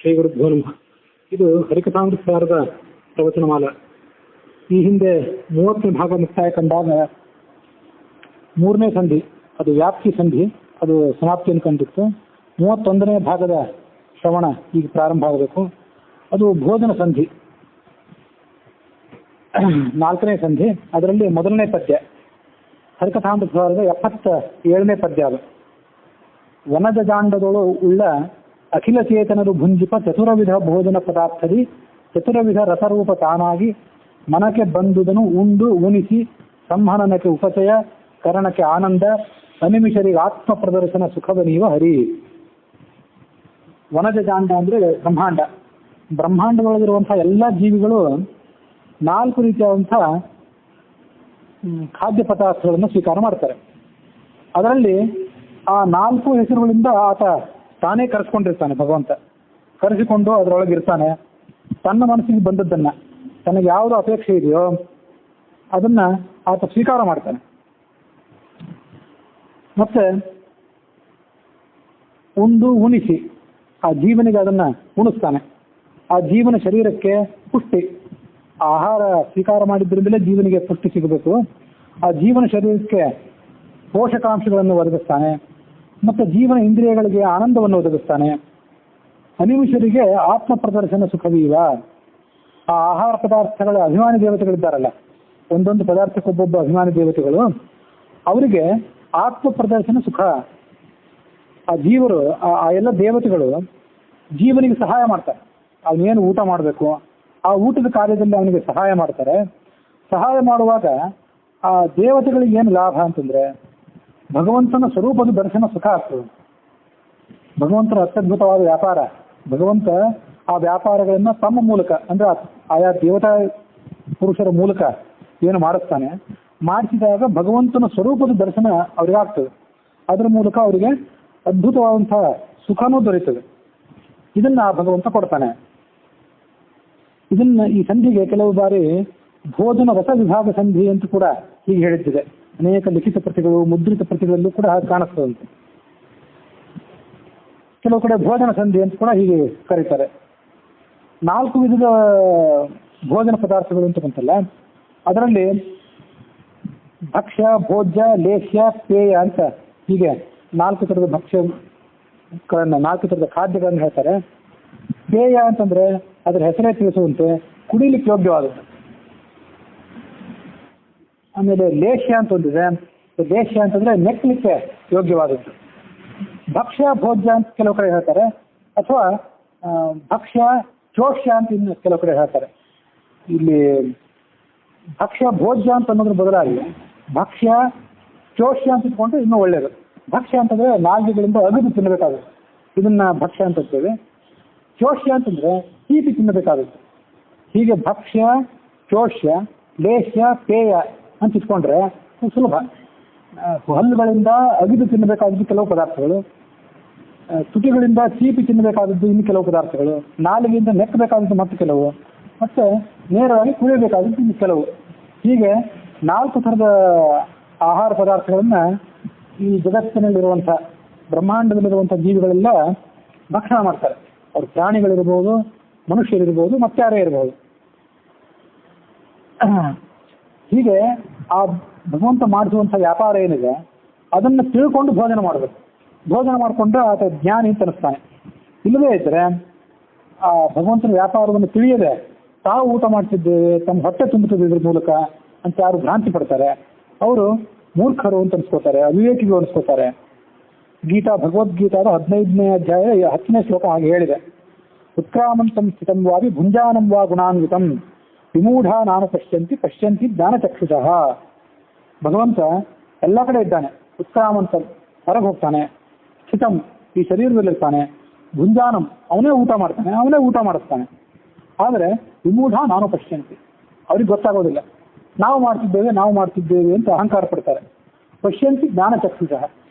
ಶ್ರೀ ಗುರುಭ್ಯೋ ನಮಃ. ಇದು ಹರಿಕಥಾಮೃತಸಾರದ ಪ್ರವಚನಮಾಲ. ಈ ಹಿಂದೆ 30ನೇ ಭಾಗ ಮುಕ್ತಾಯ ಕಂಡಾಗ 3ನೇ ಸಂಧಿ, ಅದು ವ್ಯಾಪ್ತಿ ಸಂಧಿ, ಅದು ಸಮಾಪ್ತಿಯನ್ನು ಕಂಡಿತ್ತು. 31ನೇ ಭಾಗದ ಶ್ರವಣ ಈಗ ಪ್ರಾರಂಭ ಆಗಬೇಕು. ಅದು ಭೋಜನ ಸಂಧಿ, 4ನೇ ಸಂಧಿ. ಅದರಲ್ಲಿ ಮೊದಲನೇ ಪದ್ಯ ಹರಿಕಥಾಮೃತಸಾರದ 77ನೇ ಪದ್ಯ. ಅದು ವನಜ ಜಾಂಡದೊಳು ಉಳ್ಳ ಅಖಿಲ ಚೇತನರು ಭುಂಜಿಪ ಚತುರವಿಧ ಭೋಜನ ಪದಾರ್ಥದಿ ಚತುರವಿಧ ರಸರೂಪ ತಾನಾಗಿ ಮನಕ್ಕೆ ಬಂದುದನು ಉಂಡು ಉಣಿಸಿ ಸಂಹನನಕ್ಕೆ ಉಪಚಯ ಕರಣಕ್ಕೆ ಆನಂದ ಅನಿಮಿಷರಿಗೆ ಆತ್ಮ ಪ್ರದರ್ಶನ ಸುಖವನೀವ ಹರಿ. ವನಜ ಜಾಂಡ ಅಂದ್ರೆ ಬ್ರಹ್ಮಾಂಡ. ಬ್ರಹ್ಮಾಂಡದೊಳಗಿರುವಂತಹ ಎಲ್ಲ ಜೀವಿಗಳು 4 ರೀತಿಯಾದಂತಹ ಖಾದ್ಯ ಪದಾರ್ಥಗಳನ್ನು ಸ್ವೀಕಾರ ಮಾಡ್ತಾರೆ. ಅದರಲ್ಲಿ ಆ 4 ಹೆಸರುಗಳಿಂದ ಆತ ತಾನೇ ಕರೆಸ್ಕೊಂಡಿರ್ತಾನೆ. ಭಗವಂತ ಕರೆಸಿಕೊಂಡು ಅದರೊಳಗಿರ್ತಾನೆ. ತನ್ನ ಮನಸ್ಸಿಗೆ ಬಂದದ್ದನ್ನ, ತನಗೆ ಯಾವುದು ಅಪೇಕ್ಷೆ ಇದೆಯೋ ಅದನ್ನ ಆತ ಸ್ವೀಕಾರ ಮಾಡ್ತಾನೆ. ಮತ್ತೆ ಉಂಡು ಉಣಿಸಿ ಆ ಜೀವನಿಗೆ ಅದನ್ನ ಉಣಿಸ್ತಾನೆ. ಆ ಜೀವನ ಶರೀರಕ್ಕೆ ಪುಷ್ಟಿ, ಆಹಾರ ಸ್ವೀಕಾರ ಮಾಡಿದ್ರಿಂದಲೇ ಜೀವನಿಗೆ ಪುಷ್ಟಿ ಸಿಗಬೇಕು. ಆ ಜೀವನ ಶರೀರಕ್ಕೆ ಪೋಷಕಾಂಶಗಳನ್ನು ಒದಗಿಸ್ತಾನೆ. ಮತ್ತೆ ಜೀವನ ಇಂದ್ರಿಯಗಳಿಗೆ ಆನಂದವನ್ನು ಒದಗಿಸ್ತಾನೆ. ಅನಿಮಿಷರಿಗೆ ಆತ್ಮ ಪ್ರದರ್ಶನ ಸುಖವೀವ. ಆ ಆಹಾರ ಪದಾರ್ಥಗಳ ಅಭಿಮಾನಿ ದೇವತೆಗಳಿದ್ದಾರಲ್ಲ, ಒಂದೊಂದು ಪದಾರ್ಥಕ್ಕೆ ಒಬ್ಬೊಬ್ಬ ಅಭಿಮಾನಿ ದೇವತೆಗಳು, ಅವರಿಗೆ ಆತ್ಮ ಪ್ರದರ್ಶನ ಸುಖ. ಆ ಜೀವರು, ಆ ಎಲ್ಲ ದೇವತೆಗಳು ಜೀವನಿಗೆ ಸಹಾಯ ಮಾಡ್ತಾರೆ. ಅವನೇನು ಊಟ ಮಾಡಬೇಕು ಆ ಊಟದ ಕಾರ್ಯದಲ್ಲಿ ಅವನಿಗೆ ಸಹಾಯ ಮಾಡ್ತಾರೆ. ಸಹಾಯ ಮಾಡುವಾಗ ಆ ದೇವತೆಗಳಿಗೆ ಏನು ಲಾಭ ಅಂತಂದ್ರೆ ಭಗವಂತನ ಸ್ವರೂಪದ ದರ್ಶನ ಸುಖ ಆಗ್ತದೆ. ಭಗವಂತನ ಅತ್ಯದ್ಭುತವಾದ ವ್ಯಾಪಾರ. ಭಗವಂತ ಆ ವ್ಯಾಪಾರಗಳನ್ನ ತಮ್ಮ ಮೂಲಕ ಅಂದ್ರೆ ಆಯಾ ದೇವತಾ ಪುರುಷರ ಮೂಲಕ ಏನು ಮಾಡಿಸ್ತಾನೆ, ಮಾಡಿಸಿದಾಗ ಭಗವಂತನ ಸ್ವರೂಪದ ದರ್ಶನ ಅವ್ರಿಗಾಗ್ತದೆ. ಅದರ ಮೂಲಕ ಅವರಿಗೆ ಅದ್ಭುತವಾದಂತಹ ಸುಖನೂ ದೊರೆಯುತ್ತದೆ. ಇದನ್ನ ಭಗವಂತ ಕೊಡ್ತಾನೆ. ಇದನ್ನ ಈ ಸಂಧಿಗೆ ಕೆಲವು ಬಾರಿ ಭೋಜನ ರಸ ವಿಭಾಗ ಸಂಧಿ ಅಂತ ಕೂಡ ಹೀಗೆ ಹೇಳಿದ್ದಿದೆ. ಅನೇಕ ಲಿಖಿತ ಪ್ರತಿಗಳು, ಮುದ್ರಿತ ಪ್ರತಿಗಳಲ್ಲೂ ಕೂಡ ಕಾಣಿಸ್ತದಂತೆ. ಕೆಲವು ಕಡೆ ಭೋಜನ ಸಂಧಿ ಅಂತ ಕೂಡ ಹೀಗೆ ಕರೀತಾರೆ. 4 ವಿಧದ ಭೋಜನ ಪದಾರ್ಥಗಳು ಅಂತ ಬಂತಲ್ಲ, ಅದರಲ್ಲಿ ಭಕ್ಷ್ಯ, ಭೋಜ್ಯ, ಲೇಹ್ಯ, ಪೇಯ ಅಂತ ಹೀಗೆ 4 ಥರದ ಭಕ್ಷ್ಯಗಳನ್ನ, 4 ಥರದ ಖಾದ್ಯಗಳನ್ನು ಹೇಳ್ತಾರೆ. ಪೇಯ ಅಂತಂದ್ರೆ ಅದರ ಹೆಸರೇ ತಿಳಿಸುವಂತೆ ಕುಡಿಲಿಕ್ಕೆ ಯೋಗ್ಯವಾದದ್ದು. ಆಮೇಲೆ ಲೇಹ್ಯ ಅಂತ ಒಂದಿದೆ. ಲೇಹ್ಯ ಅಂತಂದ್ರೆ ನೆಕ್ಲಿಕ್ಕೆ ಯೋಗ್ಯವಾದದ್ದು. ಭಕ್ಷ್ಯ, ಭೋಜ್ಯ ಅಂತ ಕೆಲವು ಕಡೆ ಹೇಳ್ತಾರೆ, ಅಥವಾ ಭಕ್ಷ್ಯ, ಚೋಷ್ಯ ಅಂತ ಇನ್ನು ಕೆಲವು ಕಡೆ ಹೇಳ್ತಾರೆ. ಇಲ್ಲಿ ಭಕ್ಷ್ಯ, ಭೋಜ್ಯ ಅಂತ ಅನ್ನೋದ್ರ ಬದಲಾಗಿ ಭಕ್ಷ್ಯ, ಚೋಷ್ಯ ಅಂತ ಇಟ್ಕೊಂಡ್ರೆ ಇನ್ನೂ ಒಳ್ಳೇದು. ಭಕ್ಷ್ಯ ಅಂತಂದ್ರೆ ನಾಲ್ಗೆಗಳಿಂದ ಅಗದು ತಿನ್ನಬೇಕಾಗುತ್ತೆ, ಇದನ್ನ ಭಕ್ಷ್ಯ ಅಂತ ಹೇಳ್ತೇವೆ. ಚೋಷ್ಯ ಅಂತಂದ್ರೆ ತೀಪಿ ತಿನ್ನಬೇಕಾಗುತ್ತೆ. ಹೀಗೆ ಭಕ್ಷ್ಯ, ಚೋಷ್ಯ, ಲೇಹ್ಯ, ಪೇಯ ಅಂತ ಇಟ್ಕೊಂಡ್ರೆ ಸುಲಭ. ಹಲ್ಲುಗಳಿಂದ ಅಗಿದು ತಿನ್ನಬೇಕಾದದ್ದು ಕೆಲವು ಪದಾರ್ಥಗಳು, ತುಟಿಗಳಿಂದ ಚೀಪಿ ತಿನ್ನಬೇಕಾದದ್ದು ಇನ್ನು ಕೆಲವು ಪದಾರ್ಥಗಳು, ನಾಲಿಗೆಯಿಂದ ನೆಕ್ಕಬೇಕಾದದ್ದು ಮತ್ತೆ ಕೆಲವು, ಮತ್ತೆ ನೇರವಾಗಿ ಕುಡಿಯಬೇಕಾದದ್ದು ಇನ್ನು ಕೆಲವು. ಹೀಗೆ 4 ಥರದ ಆಹಾರ ಪದಾರ್ಥಗಳನ್ನ ಈ ಜಗತ್ತಿನಲ್ಲಿರುವಂಥ ಬ್ರಹ್ಮಾಂಡದಲ್ಲಿರುವಂಥ ಜೀವಿಗಳೆಲ್ಲ ಭಕ್ಷಣ ಮಾಡ್ತಾರೆ. ಅವ್ರು ಪ್ರಾಣಿಗಳಿರ್ಬೋದು, ಮನುಷ್ಯರಿರ್ಬೋದು, ಮತ್ತಾರೇ ಇರಬಹುದು. ಹೀಗೆ ಆ ಭಗವಂತ ಮಾಡಿಸುವಂಥ ವ್ಯಾಪಾರ ಏನಿದೆ ಅದನ್ನು ತಿಳ್ಕೊಂಡು ಭೋಜನ ಮಾಡಬೇಕು. ಭೋಜನ ಮಾಡಿಕೊಂಡ್ರೆ ಆತ ಜ್ಞಾನಿ ಅಂತ ಅನಿಸ್ತಾನೆ. ಇಲ್ಲವೇ ಇದ್ರೆ ಆ ಭಗವಂತನ ವ್ಯಾಪಾರವನ್ನು ತಿಳಿಯದೆ ತಾವು ಊಟ ಮಾಡ್ತಿದ್ದೇವೆ, ತಮ್ಮ ಹೊಟ್ಟೆ ತುಂಬುತ್ತದೆ ಇದ್ರ ಮೂಲಕ ಅಂತ ಯಾರು ಭ್ರಾಂತಿ ಪಡ್ತಾರೆ ಅವರು ಮೂರ್ಖರು ಅಂತ ಅನ್ಸ್ಕೋತಾರೆ, ಅವಿವೇಕಿಗಳು ಅನ್ಸ್ಕೋತಾರೆ. ಭಗವದ್ಗೀತಾದ 15ನೇ ಅಧ್ಯಾಯ 10ನೇ ಶ್ಲೋಕ ಹಾಗೆ ಹೇಳಿದೆ. ಉತ್ಕ್ರಾಮಂತಂ ಸ್ಥಿತಂ ವಾವಿ ಭುಂಜಾನಂ ವಾ ಗುಣಾನ್ವಿತಂ ವಿಮೂಢ ನಾನು ಪಶ್ಯಂತಿ ಜ್ಞಾನಚಕ್ಷುಷಃ. ಭಗವಂತ ಎಲ್ಲ ಕಡೆ ಇದ್ದಾನೆ. ಉತ್ಕ್ರಾಮಂತಂ ಹೊರಗೆ ಹೋಗ್ತಾನೆ, ಸ್ಥಿತಂ ಈ ಶರೀರದಲ್ಲಿರ್ತಾನೆ, ಭುಂಜಾನಂ ಅವನೇ ಊಟ ಮಾಡ್ತಾನೆ, ಅವನೇ ಊಟ ಮಾಡಿಸ್ತಾನೆ. ಆದರೆ ವಿಮೂಢ ನಾನು ಪಶ್ಯಂತಿ ಅವ್ರಿಗೆ ಗೊತ್ತಾಗೋದಿಲ್ಲ. ನಾವು ಮಾಡ್ತಿದ್ದೇವೆ ಅಂತ ಅಹಂಕಾರ ಪಡ್ತಾರೆ. ಪಶ್ಯಂತಿ ಜ್ಞಾನಚಕ್ಷುಷಃ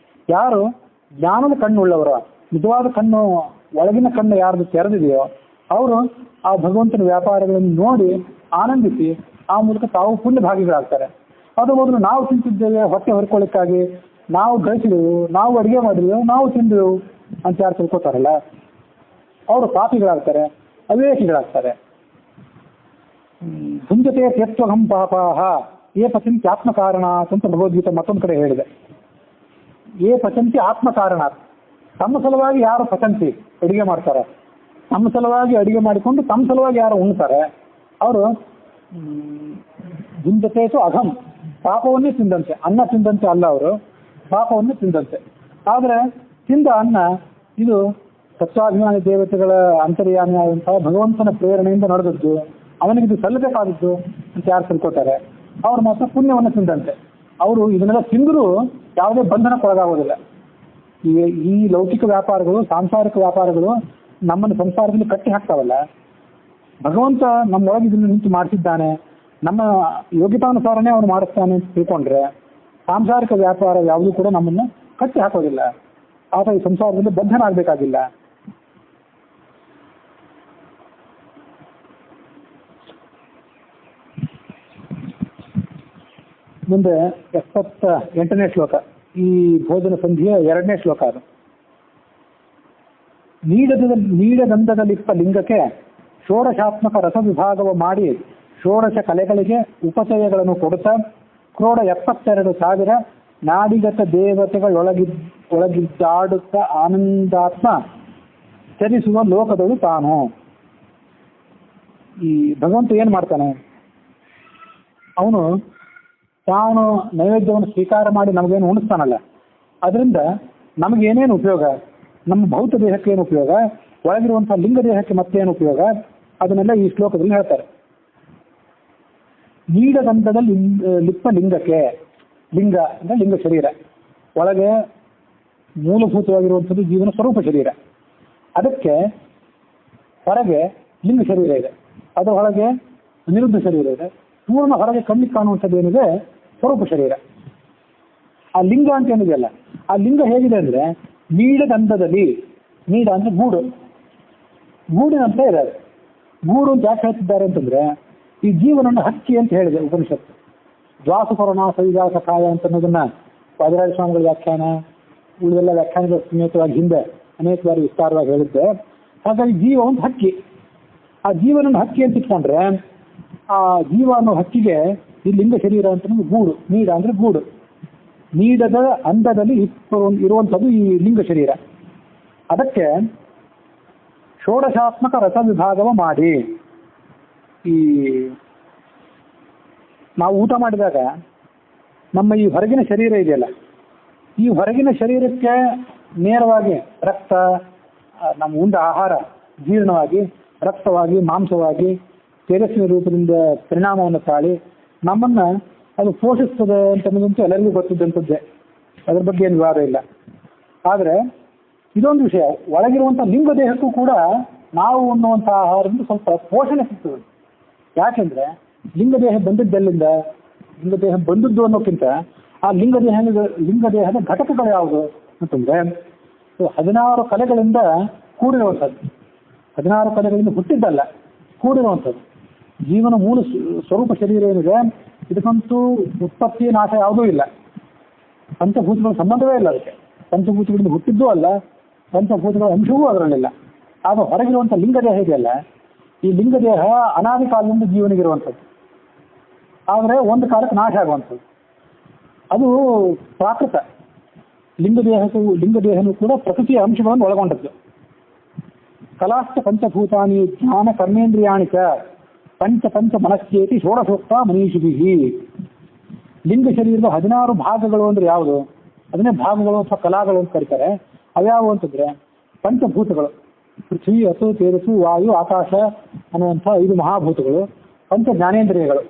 ಯಾರು ಜ್ಞಾನದ ಕಣ್ಣುಳ್ಳವರು, ನಿಜವಾದ ಕಣ್ಣು, ಒಳಗಿನ ಕಣ್ಣು ಯಾರ್ದು ತೆರೆದಿದೆಯೋ ಅವರು ಆ ಭಗವಂತನ ವ್ಯಾಪಾರಗಳನ್ನು ನೋಡಿ ಆನಂದಿಸಿ ಆ ಮೂಲಕ ತಾವು ಪುಣ್ಯ ಭಾಗಿಗಳಾಗ್ತಾರೆ. ಅದು ಮೊದಲು ನಾವು ತಿಂತಿದ್ದೇವೆ ಹೊಟ್ಟೆ ಹೊರ್ಕೊಳ್ಳಿಕ್ಕಾಗಿ, ನಾವು ಗಳಿಸಿದೆವು, ನಾವು ಅಡುಗೆ ಮಾಡಿದೆವು, ನಾವು ತಿಂದೆವು ಅಂತ ಯಾರು ತಿಳ್ಕೊತಾರಲ್ಲ, ಅವರು ಪಾಪಿಗಳಾಗ್ತಾರೆ, ಅವಿವೇಕಿಗಳಾಗ್ತಾರೆ. ಭುಂಜತೆ ತ್ಯತ್ವಹಂ ಪಾಪಾಹ ಏ ಪಚಂತಿ ಆತ್ಮಕಾರಣಾತ್ ಅಂತ ಭಗವದ್ಗೀತೆ ಮತ್ತೊಂದು ಕಡೆ ಹೇಳಿದೆ. ಏ ಪಚಂತಿ ಆತ್ಮಕಾರಣಾತ್, ತಮ್ಮ ಸಲುವಾಗಿ ಯಾರು ಪಚಂತಿ ಅಡಿಗೆ ಮಾಡ್ತಾರೆ, ತಮ್ಮ ಸಲುವಾಗಿ ಅಡಿಗೆ ಮಾಡಿಕೊಂಡು ತಮ್ಮ ಸಲುವಾಗಿ ಯಾರು ಉಣ್ತಾರೆ ಅವರು ಭುಂಜತೆತು ಅಘಂ, ಪಾಪವನ್ನೇ ತಿಂದಂತೆ, ಅನ್ನ ತಿಂದಂತೆ ಅಲ್ಲ, ಅವರು ಪಾಪವನ್ನೇ ತಿಂದಂತೆ. ಆದರೆ ತಿಂದ ಅನ್ನ ಇದು ಸತ್ವಾಭಿಮಾನಿ ದೇವತೆಗಳ ಅಂತರ್ಯಾಮಿಯಾದಂತಹ ಭಗವಂತನ ಪ್ರೇರಣೆಯಿಂದ ನಡೆದದ್ದು, ಅವನಿಗೆ ಸಲ್ಲಬೇಕಾದದ್ದು ಅಂತ ಯಾರು ತಿಳ್ಕೊತಾರೆ ಅವ್ರು ಮಾತ್ರ ಪುಣ್ಯವನ್ನು ತಿಂದಂತೆ. ಅವರು ಇದನ್ನೆಲ್ಲ ತಿಂದರೂ ಯಾವುದೇ ಬಂಧನಕ್ಕೊಳಗಾಗೋದಿಲ್ಲ. ಈ ಲೌಕಿಕ ವ್ಯಾಪಾರಗಳು, ಸಾಂಸಾರಿಕ ವ್ಯಾಪಾರಗಳು ನಮ್ಮನ್ನು ಸಂಸಾರದಲ್ಲಿ ಕಟ್ಟಿ ಹಾಕ್ತಾವಲ್ಲ, ಭಗವಂತ ನಮ್ಮೊಳಗೆ ಇದನ್ನು ನಿಂತು ಮಾಡಿಸಿದ್ದಾನೆ, ನಮ್ಮ ಯೋಗ್ಯತಾನುಸಾರನೇ ಅವನು ಮಾಡಿಸ್ತಾನೆ ಅಂತ ತಿಳ್ಕೊಂಡ್ರೆ ಸಾಂಸಾರಿಕ ವ್ಯಾಪಾರ ಯಾವುದೂ ಕೂಡ ನಮ್ಮನ್ನು ಕಟ್ಟಿ ಹಾಕೋದಿಲ್ಲ. ಆತ ಈ ಸಂಸಾರದಲ್ಲಿ ಬದ್ಧನಾಗಬೇಕಾಗಿಲ್ಲ. ಮುಂದೆ 78ನೇ ಶ್ಲೋಕ, ಈ ಭೋಜನ ಸಂಧಿಯ 2ನೇ ಶ್ಲೋಕ. ಅದು ನೀಡದಂದದಲ್ಲಿಪ್ಪ ಲಿಂಗಕ್ಕೆ ಷೋಡಶಾತ್ಮಕ ರಸ ವಿಭಾಗವ ಮಾಡಿ ಷೋಡಶ ಕಲೆಗಳಿಗೆ ಉಪಚಯಗಳನ್ನು ಕೊಡುತ್ತಾ ಕ್ರೋಢ 72,000 ನಾಡಿಗತ ಒಳಗಿದ್ದಾಡುತ್ತ ಆನಂದಾತ್ಮ ಚರಿಸುವ ಲೋಕದಳು ತಾನು. ಈ ಭಗವಂತ ಏನ್ ಮಾಡ್ತಾನೆ, ಅವನು ತಾನು ನೈವೇದ್ಯವನ್ನು ಸ್ವೀಕಾರ ಮಾಡಿ ನಮಗೇನು ಉಣಿಸ್ತಾನಲ್ಲ, ಅದರಿಂದ ನಮಗೇನೇನು ಉಪಯೋಗ, ನಮ್ಮ ಭೌತ ದೇಹಕ್ಕೆ ಏನು ಉಪಯೋಗ, ಒಳಗಿರುವಂತಹ ಲಿಂಗ ದೇಹಕ್ಕೆ ಮತ್ತೇನು ಉಪಯೋಗ, ಅದನ್ನೆಲ್ಲ ಈ ಶ್ಲೋಕದಲ್ಲಿ ಹೇಳ್ತಾರೆ. ನೀಡದಂತದಲ್ಲಿ ಲಿಪ್ಪ ಲಿಂಗಕ್ಕೆ, ಲಿಂಗ ಅಂದ್ರೆ ಲಿಂಗ ಶರೀರ, ಒಳಗೆ ಮೂಲಭೂತವಾಗಿರುವಂಥದ್ದು ಜೀವನ ಸ್ವರೂಪ ಶರೀರ, ಅದಕ್ಕೆ ಹೊರಗೆ ಲಿಂಗ ಶರೀರ ಇದೆ, ಅದರ ಒಳಗೆ ಅನಿರುದ್ಧ ಶರೀರ ಇದೆ, ಪೂರ್ಣ ಹೊರಗೆ ಕಣ್ಣಿಗೆ ಕಾಣುವಂಥದ್ದು ಏನಿದೆ ಸ್ವರೂಪ ಶರೀರ. ಆ ಲಿಂಗ ಅಂತ ಏನಿದೆಯಲ್ಲ, ಆ ಲಿಂಗ ಹೇಗಿದೆ ಅಂದ್ರೆ ನೀಡದಂದದಲ್ಲಿ, ನೀಡ ಅಂದ್ರೆ ಗೂಡು, ಗೂಡಿನಂತ ಇದೆ. ಗೂಡು ಅಂತ ಯಾಕೆ ಹೇಳ್ತಿದ್ದಾರೆ ಅಂತಂದ್ರೆ ಈ ಜೀವನನ್ನು ಹಕ್ಕಿ ಅಂತ ಹೇಳಿದೆ ಉಪನಿಷತ್ತು. ದ್ವಾಸುಪರ್ಣ ಸವಿದಾಸ ಕಾಯ ಅಂತ ಅನ್ನೋದನ್ನ ವಾದಿರಾಜ ಸ್ವಾಮಿಗಳ ವ್ಯಾಖ್ಯಾನ, ಉಳಿದೆಲ್ಲ ವ್ಯಾಖ್ಯಾನಗಳ ಸಮೇತವಾಗಿ ಹಿಂದೆ ಅನೇಕ ಬಾರಿ ವಿಸ್ತಾರವಾಗಿ ಹೇಳಿದ್ದೆ. ಹಾಗಾಗಿ ಜೀವ ಒಂದು ಹಕ್ಕಿ, ಆ ಜೀವನನ್ನು ಹಕ್ಕಿ ಅಂತ ಇಟ್ಕೊಂಡ್ರೆ ಆ ಜೀವ ಅನ್ನೋ ಹಕ್ಕಿಗೆ ಈ ಲಿಂಗ ಶರೀರ ಅಂತ ಗೂಡು, ನೀಡ ಅಂದ್ರೆ ಗೂಡು, ನೀಡದ ಅಂದದಲ್ಲಿ ಇರುವಂಥದ್ದು ಈ ಲಿಂಗ ಶರೀರ. ಅದಕ್ಕೆ ಷೋಡಶಾತ್ಮಕ ರಸ ವಿಭಾಗವ ಮಾಡಿ, ಈ ನಾವು ಊಟ ಮಾಡಿದಾಗ ನಮ್ಮ ಈ ಹೊರಗಿನ ಶರೀರ ಇದೆಯಲ್ಲ, ಈ ಹೊರಗಿನ ಶರೀರಕ್ಕೆ ನೇರವಾಗಿ ರಕ್ತ, ನಮ್ಮ ಉಂಡ ಆಹಾರ ಜೀರ್ಣವಾಗಿ ರಕ್ತವಾಗಿ ಮಾಂಸವಾಗಿ ತೇಜಸ್ವಿನ ರೂಪದಿಂದ ಪರಿಣಾಮವನ್ನು ತಾಳಿ ನಮ್ಮನ್ನ ಅದು ಪೋಷಿಸ್ತದೆ ಅಂತನ್ನೋದಂತೂ ಎಲ್ಲರಿಗೂ ಗೊತ್ತಿದ್ದಂಥದ್ದೇ, ಅದ್ರ ಬಗ್ಗೆ ಏನು ವಿವಾದ ಇಲ್ಲ. ಆದರೆ ಇದೊಂದು ವಿಷಯ, ಒಳಗಿರುವಂಥ ಲಿಂಗ ದೇಹಕ್ಕೂ ಕೂಡ ನಾವು ಉಣ್ಣುವಂಥ ಆಹಾರದಿಂದ ಸ್ವಲ್ಪ ಪೋಷಣೆ ಸಿಗ್ತದೆ. ಯಾಕೆಂದ್ರೆ ಲಿಂಗ ದೇಹ ಬಂದಿದ್ದೆಲ್ಲಿಂದ, ಲಿಂಗ ದೇಹ ಬಂದದ್ದು ಅನ್ನೋಕ್ಕಿಂತ ಆ ಲಿಂಗ ದೇಹದ ಘಟಕಗಳು ಯಾವುದು ಅಂತಂದ್ರೆ 16 ಕಲೆಗಳಿಂದ ಕೂಡಿರುವಂಥದ್ದು, 16 ಕಲೆಗಳಿಂದ ಹುಟ್ಟಿದ್ದಲ್ಲ, ಕೂಡಿರುವಂಥದ್ದು. ಜೀವನ ಮೂಲ ಸ್ವರೂಪ ಶರೀರ ಏನಿದೆ ಇದಕ್ಕಂತೂ ಉತ್ಪತ್ತಿ ನಾಶ ಯಾವುದೂ ಇಲ್ಲ, ಪಂಚಭೂತಗಳ ಸಂಬಂಧವೇ ಇಲ್ಲ ಅದಕ್ಕೆ, ಪಂಚಭೂತಗಳಿಂದ ಹುಟ್ಟಿದ್ದೂ ಅಲ್ಲ, ಪಂಚಭೂತಗಳ ಅಂಶವೂ ಅದರಲ್ಲಿಲ್ಲ. ಆಗ ಹೊರಗಿರುವಂಥ ಲಿಂಗದೇಹ ಇದೆಯಲ್ಲ, ಈ ಲಿಂಗದೇಹ ಅನಾದಿ ಕಾಲದಿಂದ ಜೀವನಿಗಿರುವಂಥದ್ದು, ಆದರೆ ಒಂದು ಕಾಲಕ್ಕೆ ನಾಶ ಆಗುವಂಥದ್ದು. ಅದು ಪ್ರಾಕೃತ. ಲಿಂಗದೇಹನೂ ಕೂಡ ಪ್ರಕೃತಿಯ ಅಂಶಗಳನ್ನು ಒಳಗೊಂಡದ್ದು. ಕಲಾಸ್ಥ ಪಂಚಭೂತಾನಿ ಜ್ಞಾನ ಕರ್ಮೇಂದ್ರಿಯಾಣಿಕ ಪಂಚ ಮನಸ್ಸೇತಿ ಷೋಡಶೋಕ್ತ ಮನೀಷಿಭಿ. ಲಿಂಗ ಶರೀರದ 16 ಭಾಗಗಳು ಅಂದ್ರೆ ಯಾವುದು, ಅದನ್ನೇ ಭಾಗಗಳು ಅಥವಾ ಕಲಾಗಳು ಅಂತ ಕರೀತಾರೆ. ಅವ್ಯಾವು ಅಂತಂದ್ರೆ ಪಂಚಭೂತಗಳು, ಪೃಥ್ವಿ, ಅಸು, ತೇಜಸ್ಸು, ವಾಯು, ಆಕಾಶ ಅನ್ನುವಂಥ 5 ಮಹಾಭೂತಗಳು, ಪಂಚ ಜ್ಞಾನೇಂದ್ರಿಯಗಳು,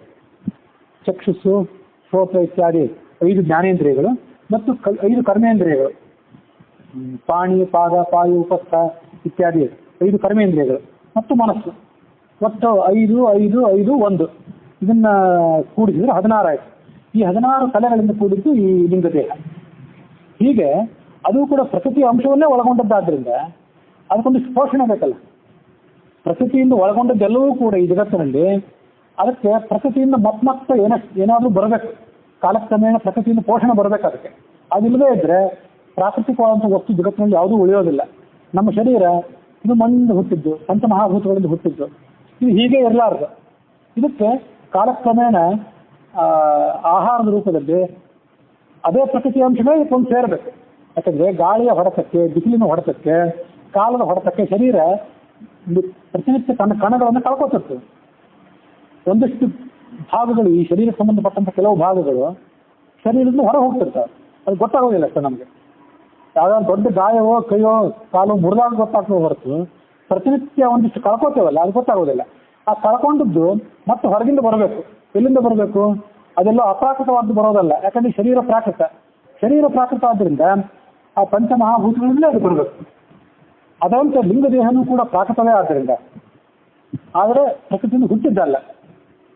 ಚಕ್ಷುಸ್ಸು, ಶ್ರೋತ್ರ ಇತ್ಯಾದಿ 5 ಜ್ಞಾನೇಂದ್ರಿಯಗಳು, ಮತ್ತು 5 ಕರ್ಮೇಂದ್ರಿಯಗಳು, ಪಾಣಿ, ಪಾದ, ಪಾಯು, ಉಪಸ್ಥ ಇತ್ಯಾದಿ 5 ಕರ್ಮೇಂದ್ರಿಯಗಳು, ಮತ್ತು ಮನಸ್ಸು. ಒಟ್ಟು 5, 5, 5, 1 ಇದನ್ನ ಕೂಡಿಸಿದ್ರೆ 16 ಆಯ್ತು. ಈ 16 ಕಲೆಗಳಿಂದ ಕೂಡಿದ್ದು ಈ ಲಿಂಗದೇಹ. ಹೀಗೆ ಅದು ಕೂಡ ಪ್ರಕೃತಿಯ ಅಂಶವನ್ನೇ ಒಳಗೊಂಡದ್ದಾದ್ರಿಂದ ಅದಕ್ಕೊಂದಿಷ್ಟು ಪೋಷಣೆ ಬೇಕಲ್ಲ. ಪ್ರಕೃತಿಯಿಂದ ಒಳಗೊಂಡದ್ದೆಲ್ಲವೂ ಕೂಡ ಈ ಜಗತ್ತಿನಲ್ಲಿ, ಅದಕ್ಕೆ ಪ್ರಕೃತಿಯಿಂದ ಮತ್ತೆ ಏನಾದರೂ ಬರಬೇಕು, ಕಾಲಕ್ರಮೇಣ ಪ್ರಕೃತಿಯಿಂದ ಪೋಷಣೆ ಬರಬೇಕು ಅದಕ್ಕೆ. ಅದಿಲ್ಲದೇ ಇದ್ರೆ ಪ್ರಾಕೃತಿಕವಾದಂಥ ವಸ್ತು ಜಗತ್ತಿನಲ್ಲಿ ಯಾವುದೂ ಉಳಿಯೋದಿಲ್ಲ. ನಮ್ಮ ಶರೀರ ಇದು ಮಣ್ಣಿಂದ ಹುಟ್ಟಿದ್ದು, ಪಂಚಮಹಾಭೂತಗಳಿಂದ ಹುಟ್ಟಿದ್ದು. ಇದು ಹೀಗೆ ಇರಲಾರ್ದು. ಇದಕ್ಕೆ ಕಾಲಕ್ರಮೇಣ ಆಹಾರದ ರೂಪದಲ್ಲಿ ಅದೇ ಪ್ರಕೃತಿ ಅಂಶಗಳೇ ಇದಕ್ಕೊಂದು ಸೇರಬೇಕು. ಯಾಕಂದ್ರೆ ಗಾಳಿಯ ಹೊಡೆತಕ್ಕೆ, ಬಿಸಿಲಿನ ಹೊಡೆತಕ್ಕೆ, ಕಾಲದ ಹೊಡೆತಕ್ಕೆ ಶರೀರ ಪ್ರತಿನಿತ್ಯ ತನ್ನ ಕಣಗಳನ್ನು ಕಳ್ಕೊತಿರ್ತದೆ. ಒಂದಷ್ಟು ಭಾಗಗಳು, ಈ ಶರೀರಕ್ಕೆ ಸಂಬಂಧಪಟ್ಟಂತ ಕೆಲವು ಭಾಗಗಳು ಶರೀರದಿಂದ ಹೊರ ಹೋಗ್ತಿರ್ತಾವೆ. ಅದು ಗೊತ್ತಾಗೋದಿಲ್ಲ ಅಷ್ಟೇ ನಮಗೆ. ಯಾವ್ದಾದ್ರು ದೊಡ್ಡ ಗಾಯವೋ ಕೈಯೋ ಕಾಲು ಮುರಿದಾಗ ಗೊತ್ತಾಗ್ತದೆ ಹೊರತು ಪ್ರತಿನಿತ್ಯ ಒಂದಿಷ್ಟು ಕಳ್ಕೋತೇವಲ್ಲ ಅದು ಗೊತ್ತಾಗೋದಿಲ್ಲ. ಆ ಕಳ್ಕೊಂಡದ್ದು ಮತ್ತೆ ಹೊರಗಿಂದ ಬರಬೇಕು. ಎಲ್ಲಿಂದ ಬರಬೇಕು? ಅದೆಲ್ಲ ಅಪ್ರಾಕೃತವಾದ್ದು ಬರೋದಲ್ಲ. ಯಾಕಂದ್ರೆ ಶರೀರ ಪ್ರಾಕೃತ. ಶರೀರ ಪ್ರಾಕೃತ ಆದ್ದರಿಂದ ಆ ಪಂಚಮಹಾಭೂತಗಳಿಂದಲೇ ಅದು ಬರಬೇಕು. ಅದರಂತೆ ಲಿಂಗದೇಹನೂ ಕೂಡ ಪ್ರಾಕೃತವೇ ಆದ್ದರಿಂದ. ಆದರೆ ಪ್ರಕೃತಿಯಿಂದ ಹುಟ್ಟಿದ್ದಲ್ಲ,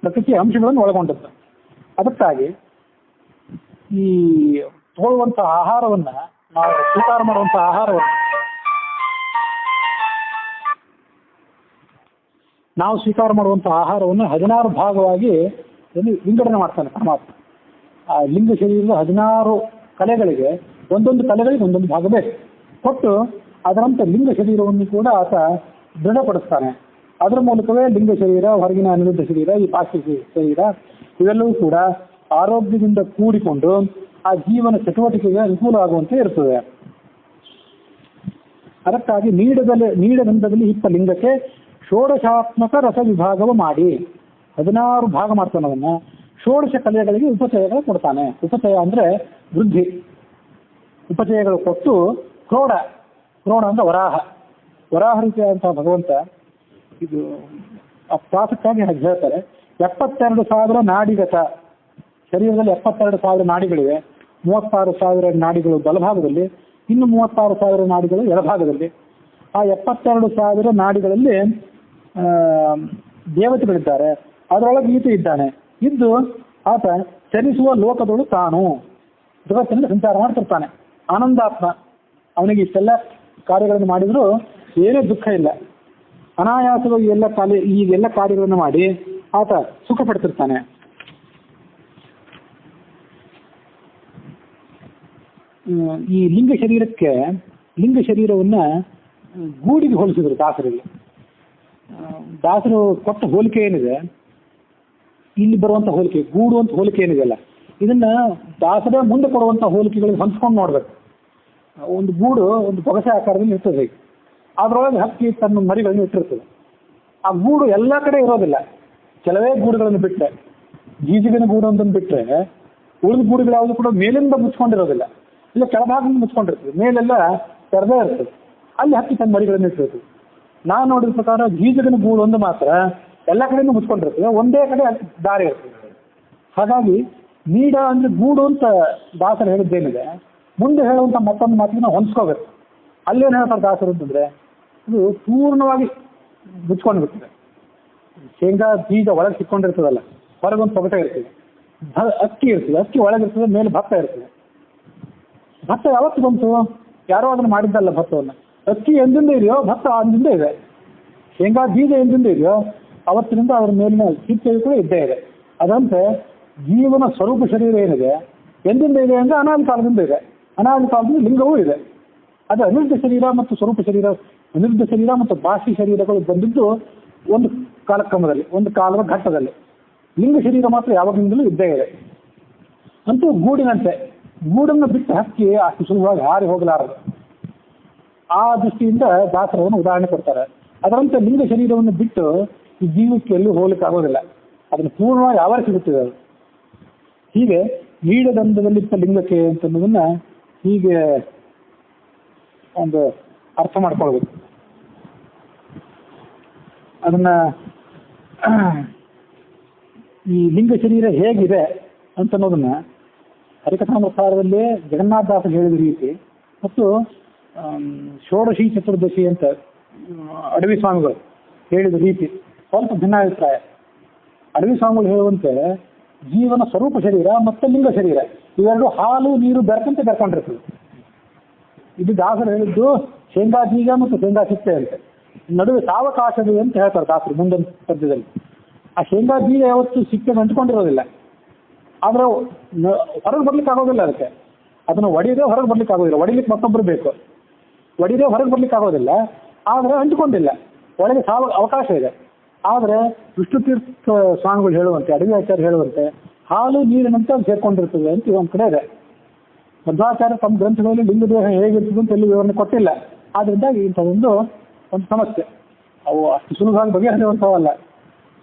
ಪ್ರಕೃತಿಯ ಅಂಶಗಳನ್ನು ಒಳಗೊಂಡದ್ದು. ಅದಕ್ಕಾಗಿ ಈ ತಗೊಳ್ಳುವಂತಹ ಆಹಾರವನ್ನ, ನಾವು ಸ್ವೀಕಾರ ಮಾಡುವಂತಹ ಆಹಾರವನ್ನು ನಾವು ಸ್ವೀಕಾರ ಮಾಡುವಂತಹ ಆಹಾರವನ್ನು 16 ಭಾಗವಾಗಿ ವಿಂಗಡಣೆ ಮಾಡ್ತಾನೆ ಪರಮಾತ್ಮ. ಆ ಲಿಂಗ ಶರೀರದ 16 ಕಲೆಗಳಿಗೆ ಒಂದೊಂದು ಕಲೆಗಳಿಗೆ ಒಂದೊಂದು ಭಾಗ ಬೇಕು ಕೊಟ್ಟು ಅದರಂತೆ ಲಿಂಗ ಶರೀರವನ್ನು ಕೂಡ ಆತ ದೃಢಪಡಿಸ್ತಾನೆ. ಅದರ ಮೂಲಕವೇ ಲಿಂಗ ಶರೀರ, ಹೊರಗಿನ ಅನಿರುದ್ಧ ಶರೀರ, ಈ ಬಾಹ್ಯ ಶರೀರ ಇವೆಲ್ಲವೂ ಕೂಡ ಆರೋಗ್ಯದಿಂದ ಕೂಡಿಕೊಂಡು ಆ ಜೀವನ ಚಟುವಟಿಕೆಗೆ ಅನುಕೂಲ ಆಗುವಂತೆ ಇರ್ತದೆ. ಅದಕ್ಕಾಗಿ ನೀಡದಂಡದಲ್ಲಿ ಇಪ್ಪ ಲಿಂಗಕ್ಕೆ ಷೋಡಶಾತ್ಮಕ ರಸ ವಿಭಾಗವ ಮಾಡಿ 16 ಭಾಗ ಮಾಡ್ತಾನೆ. ಅದನ್ನ ಷೋಡಶ ಕಲೆಗಳಿಗೆ ಉಪಚಯಗಳು ಕೊಡ್ತಾನೆ. ಉಪಚಯ ಅಂದ್ರೆ ವೃದ್ಧಿ. ಉಪಚಯಗಳು ಕೊಟ್ಟು ಕ್ರೋಢ ಅಂದ್ರೆ ವರಾಹ ರೀತಿಯಾದಂತಹ ಭಗವಂತ ಇದು ಪ್ರಾಸಕ್ಕಾಗಿ ಹಾಗೆ ಹೇಳ್ತಾರೆ. 72,000 ನಾಡಿಗತ ಶರೀರದಲ್ಲಿ 72,000 ನಾಡಿಗಳಿವೆ. 36,000 ನಾಡಿಗಳು ಬಲಭಾಗದಲ್ಲಿ, ಇನ್ನು 36,000 ನಾಡಿಗಳು ಎಡಭಾಗದಲ್ಲಿ. ಆ 72,000 ನಾಡಿಗಳಲ್ಲಿ ದೇವತೆಗಳಿದ್ದಾರೆ. ಅದರೊಳಗೆ ಈತ ಇದ್ದಾನೆ. ಇದ್ದು ಆತ ಚಲಿಸುವ ಲೋಕದೊಳು ತಾನು ಜಗತ್ತಿನಲ್ಲಿ ಸಂಚಾರ ಮಾಡ್ತಿರ್ತಾನೆ. ಆನಂದಾತ್ಮ. ಅವನಿಗೆ ಇಷ್ಟೆಲ್ಲ ಕಾರ್ಯಗಳನ್ನು ಮಾಡಿದ್ರು ಏನೇ ದುಃಖ ಇಲ್ಲ. ಅನಾಯಾಸವಾಗಿ ಈಗೆಲ್ಲ ಕಾರ್ಯಗಳನ್ನು ಮಾಡಿ ಆತ ಸುಖ ಪಡ್ತಿರ್ತಾನೆ. ಈ ಲಿಂಗ ಶರೀರವನ್ನ ಗೂಡಿಗೆ ಹೋಲಿಸಿದ್ರು ದಾಸರಿಗೆ. ದಾಸರು ಕೊಟ್ಟ ಹೋಲಿಕೆ ಏನಿದೆ, ಇಲ್ಲಿ ಬರುವಂತ ಹೋಲಿಕೆ, ಗೂಡು ಅಂತ ಹೋಲಿಕೆ ಏನಿದೆಯಲ್ಲ, ಇದನ್ನ ದಾಸರೇ ಮುಂದೆ ಕೊಡುವಂತ ಹೋಲಿಕೆಗಳಿಗೆ ಹೊಂದ್ಕೊಂಡು ನೋಡ್ಬೇಕು. ಒಂದು ಗೂಡು ಒಂದು ಬೊಗಸೆ ಆಕಾರದಲ್ಲಿ ಇರ್ತದೆ. ಅದರೊಳಗೆ ಹಕ್ಕಿ ತನ್ನ ಮರಿಗಳನ್ನು ಇಟ್ಟಿರ್ತದೆ. ಆ ಗೂಡು ಎಲ್ಲ ಕಡೆ ಇರೋದಿಲ್ಲ. ಕೆಲವೇ ಗೂಡುಗಳನ್ನು ಬಿಟ್ಟರೆ, ಗೀಜಿಗಿನ ಗೂಡು ಅಂತಂದು ಬಿಟ್ಟರೆ ಉಳಿದ ಗೂಡುಗಳು ಯಾವುದು ಕೂಡ ಮೇಲಿಂದ ಮುಚ್ಕೊಂಡಿರೋದಿಲ್ಲ. ಇಲ್ಲ ಕೆಳಭಾಗದಿಂದ ಮುಚ್ಕೊಂಡಿರ್ತದೆ, ಮೇಲೆಲ್ಲ ತೆರೆದೇ ಇರ್ತದೆ. ಅಲ್ಲಿ ಹಕ್ಕಿ ತನ್ನ ಮರಿಗಳನ್ನು ಇಟ್ಟಿರ್ತದೆ. ನಾನು ನೋಡಿದ ಪ್ರಕಾರ ಗೀಜಿಗಿನ ಗೂಡು ಒಂದು ಮಾತ್ರ ಎಲ್ಲ ಕಡೆಯಿಂದ ಮುಚ್ಕೊಂಡಿರ್ತದೆ, ಒಂದೇ ಕಡೆ ದಾರಿ ಇರ್ತದೆ. ಹಾಗಾಗಿ ನೀಡ ಅಂದ್ರೆ ಗೂಡು ಅಂತ ದಾಸರು ಹೇಳಿದ್ದೇನಿದೆ, ಮುಂದೆ ಹೇಳುವಂತ ಮತ್ತೊಂದು ಮಾತಿಗೆ ನಾವು ಹೊಂದ್ಕೋಬೇಕು. ಅಲ್ಲೇನು ಹೇಳ್ತಾರೆ ದಾಸರು ಅಂತಂದ್ರೆ, ಇದು ಪೂರ್ಣವಾಗಿ ಮುಚ್ಕೊಂಡು ಬಿಡ್ತದೆ. ಶೇಂಗಾ ಬೀಜ ಒಳಗೆ ಸಿಕ್ಕೊಂಡಿರ್ತದಲ್ಲ, ಹೊರಗೊಂದು ತೊಗಟ ಇರ್ತದೆ, ಅಕ್ಕಿ ಇರ್ತದೆ, ಅಕ್ಕಿ ಒಳಗಿರ್ತದೆ, ಮೇಲೆ ಭತ್ತ ಇರ್ತದೆ. ಭತ್ತ ಯಾವತ್ತು ಬಂತು? ಯಾರೋ ಅದನ್ನು ಮಾಡಿದ್ದಲ್ಲ ಭತ್ತವನ್ನು. ಅಕ್ಕಿ ಎಂದಿಂದ ಇದೆಯೋ ಭತ್ತ ಅಂದಿಂದ ಇದೆ. ಶೇಂಗಾ ಬೀಜ ಎಂದಿಂದ ಇದೆಯೋ ಅವತ್ತಿನಿಂದ ಅದರ ಮೇಲಿನ ಚಿಂತೆಯು ಕೂಡ ಇದ್ದೇ ಇದೆ. ಅದಂತೆ ಜೀವನ ಸ್ವರೂಪ ಶರೀರ ಏನಿದೆ ಎಂದಿಂದ ಇದೆ ಅಂದರೆ ಅನಾದಿ ಕಾಲದಿಂದ ಇದೆ. ಅನಾದಿ ಕಾಲದಿಂದ ಲಿಂಗವೂ ಇದೆ. ಅದು ಅನಿರುದ್ಧ ಶರೀರ ಮತ್ತು ಸ್ವರೂಪ ಶರೀರ, ಅನಿರುದ್ಧ ಶರೀರ ಮತ್ತು ಬಾಹ್ಯ ಶರೀರಗಳು ಬಂದಿದ್ದು ಒಂದು ಕಾಲಕ್ರಮದಲ್ಲಿ, ಒಂದು ಕಾಲದ ಘಟ್ಟದಲ್ಲಿ. ಲಿಂಗ ಶರೀರ ಮಾತ್ರ ಯಾವಾಗಿಂದಲೂ ಇದ್ದೇ ಇದೆ. ಅಂತೂ ಗೂಡಿನಂತೆ, ಗೂಡನ್ನು ಬಿಟ್ಟು ಹಕ್ಕಿ ಅಷ್ಟು ಸುಲಭವಾಗಿ ಹಾರಿ ಹೋಗಲಾರದು. ಆ ದೃಷ್ಟಿಯಿಂದ ದಾಸರವನ್ನು ಉದಾಹರಣೆ ಕೊಡ್ತಾರೆ. ಅದರಂತೆ ಲಿಂಗ ಶರೀರವನ್ನು ಬಿಟ್ಟು ಈ ಜೀವಕ್ಕೆ ಎಲ್ಲೂ ಹೋಗ್ಲಿಕ್ಕೆ ಆಗೋದಿಲ್ಲ. ಅದನ್ನು ಪೂರ್ಣವಾಗಿ ಆವರಿಸಿಬಿಟ್ಟಿದೆ ಅದು. ಹೀಗೆ ನೀಡದಂಡದಲ್ಲಿಪ್ಪ ಲಿಂಗಕ್ಕೆ ಅಂತನ್ನೋದನ್ನ ಹೀಗೆ ಒಂದು ಅರ್ಥ ಮಾಡ್ಕೊಳ್ಬೇಕು. ಅದನ್ನ ಈ ಲಿಂಗ ಶರೀರ ಹೇಗಿದೆ ಅಂತನ್ನೋದನ್ನ ಹರಿಕಥಾಮೃತಸಾರದಲ್ಲಿ ಜಗನ್ನಾಥದಾಸರು ಹೇಳಿದ ರೀತಿ ಮತ್ತು ಷೋಡಶಿ ಚತುರ್ದಶಿ ಅಂತ ಅಡವಿ ಸ್ವಾಮಿಗಳು ಹೇಳಿದ ರೀತಿ ಸ್ವಲ್ಪ ಭಿನ್ನಾಭಿಪ್ರಾಯ. ಅಡವಿ ಸ್ವಾಮಿಗಳು ಹೇಳುವಂತೆ ಜೀವನ ಸ್ವರೂಪ ಶರೀರ ಮತ್ತು ಲಿಂಗ ಶರೀರ ಇವೆರಡು ಹಾಲು ನೀರು ಬೆರ್ಕಂತೆ ಬೆರ್ಕೊಂಡಿರ್ತದೆ. ಇದು ದಾಸರು ಹೇಳಿದ್ದು ಶೇಂಗಾ ಬೀಜ ಮತ್ತು ಶೇಂಗಾ ಸಿಪ್ಪೆ ಅಂತ ನಡುವೆ ಸಾವಕಾಶದ ಅಂತ ಹೇಳ್ತಾರೆ ದಾಸರು ಮುಂದೊಂದು ಪದ್ಯದಲ್ಲಿ. ಆ ಶೇಂಗಾ ಬೀಜ ಯಾವತ್ತು ಸಿಪ್ಪೆ ಅಂಟ್ಕೊಂಡಿರೋದಿಲ್ಲ. ಆದ್ರೆ ಹೊರಗೆ ಬರ್ಲಿಕ್ಕೆ ಆಗೋದಿಲ್ಲ. ಅದಕ್ಕೆ ಅದನ್ನು ಒಡೆಯದೇ ಹೊರಗೆ ಬರ್ಲಿಕ್ಕೆ ಆಗೋದಿಲ್ಲ. ಒಡಿಲಿಕ್ಕೆ ಮತ್ತೊಬ್ಬರು ಬೇಕು. ಒಡೆಯದೇ ಹೊರಗೆ ಬರ್ಲಿಕ್ಕೆ ಆಗೋದಿಲ್ಲ. ಆದರೆ ಅಂಟಿಕೊಂಡಿಲ್ಲ, ಒಳಗೆ ಅವಕಾಶ ಇದೆ. ಆದರೆ ವಿಷ್ಣುತೀರ್ಥ ಸ್ವಾಮಿಗಳು ಹೇಳುವಂತೆ, ಅಡವಿ ಆಚಾರ್ಯ ಹೇಳುವಂತೆ, ಹಾಲು ನೀರಿನಂತೆ ಅದು ಸೇರ್ಕೊಂಡಿರ್ತದೆ ಅಂತ ಒಂದು ಕಡೆ ಇದೆ. ಮಧ್ವಾಚಾರ್ಯ ತಮ್ಮ ಗ್ರಂಥಗಳಲ್ಲಿ ಲಿಂಗದೇಹ ಹೇಗಿರ್ತದೆ ಅಂತ ಎಲ್ಲಿ ವಿವರಣೆ ಕೊಟ್ಟಿಲ್ಲ. ಆದ್ರಿಂದಾಗಿ ಇಂಥದೊಂದು ಸಮಸ್ಯೆ, ಅವು ಅಷ್ಟು ಸುಲಭವಾಗಿ ಬಗೆಹರಿಯುವಂಥವಲ್ಲ.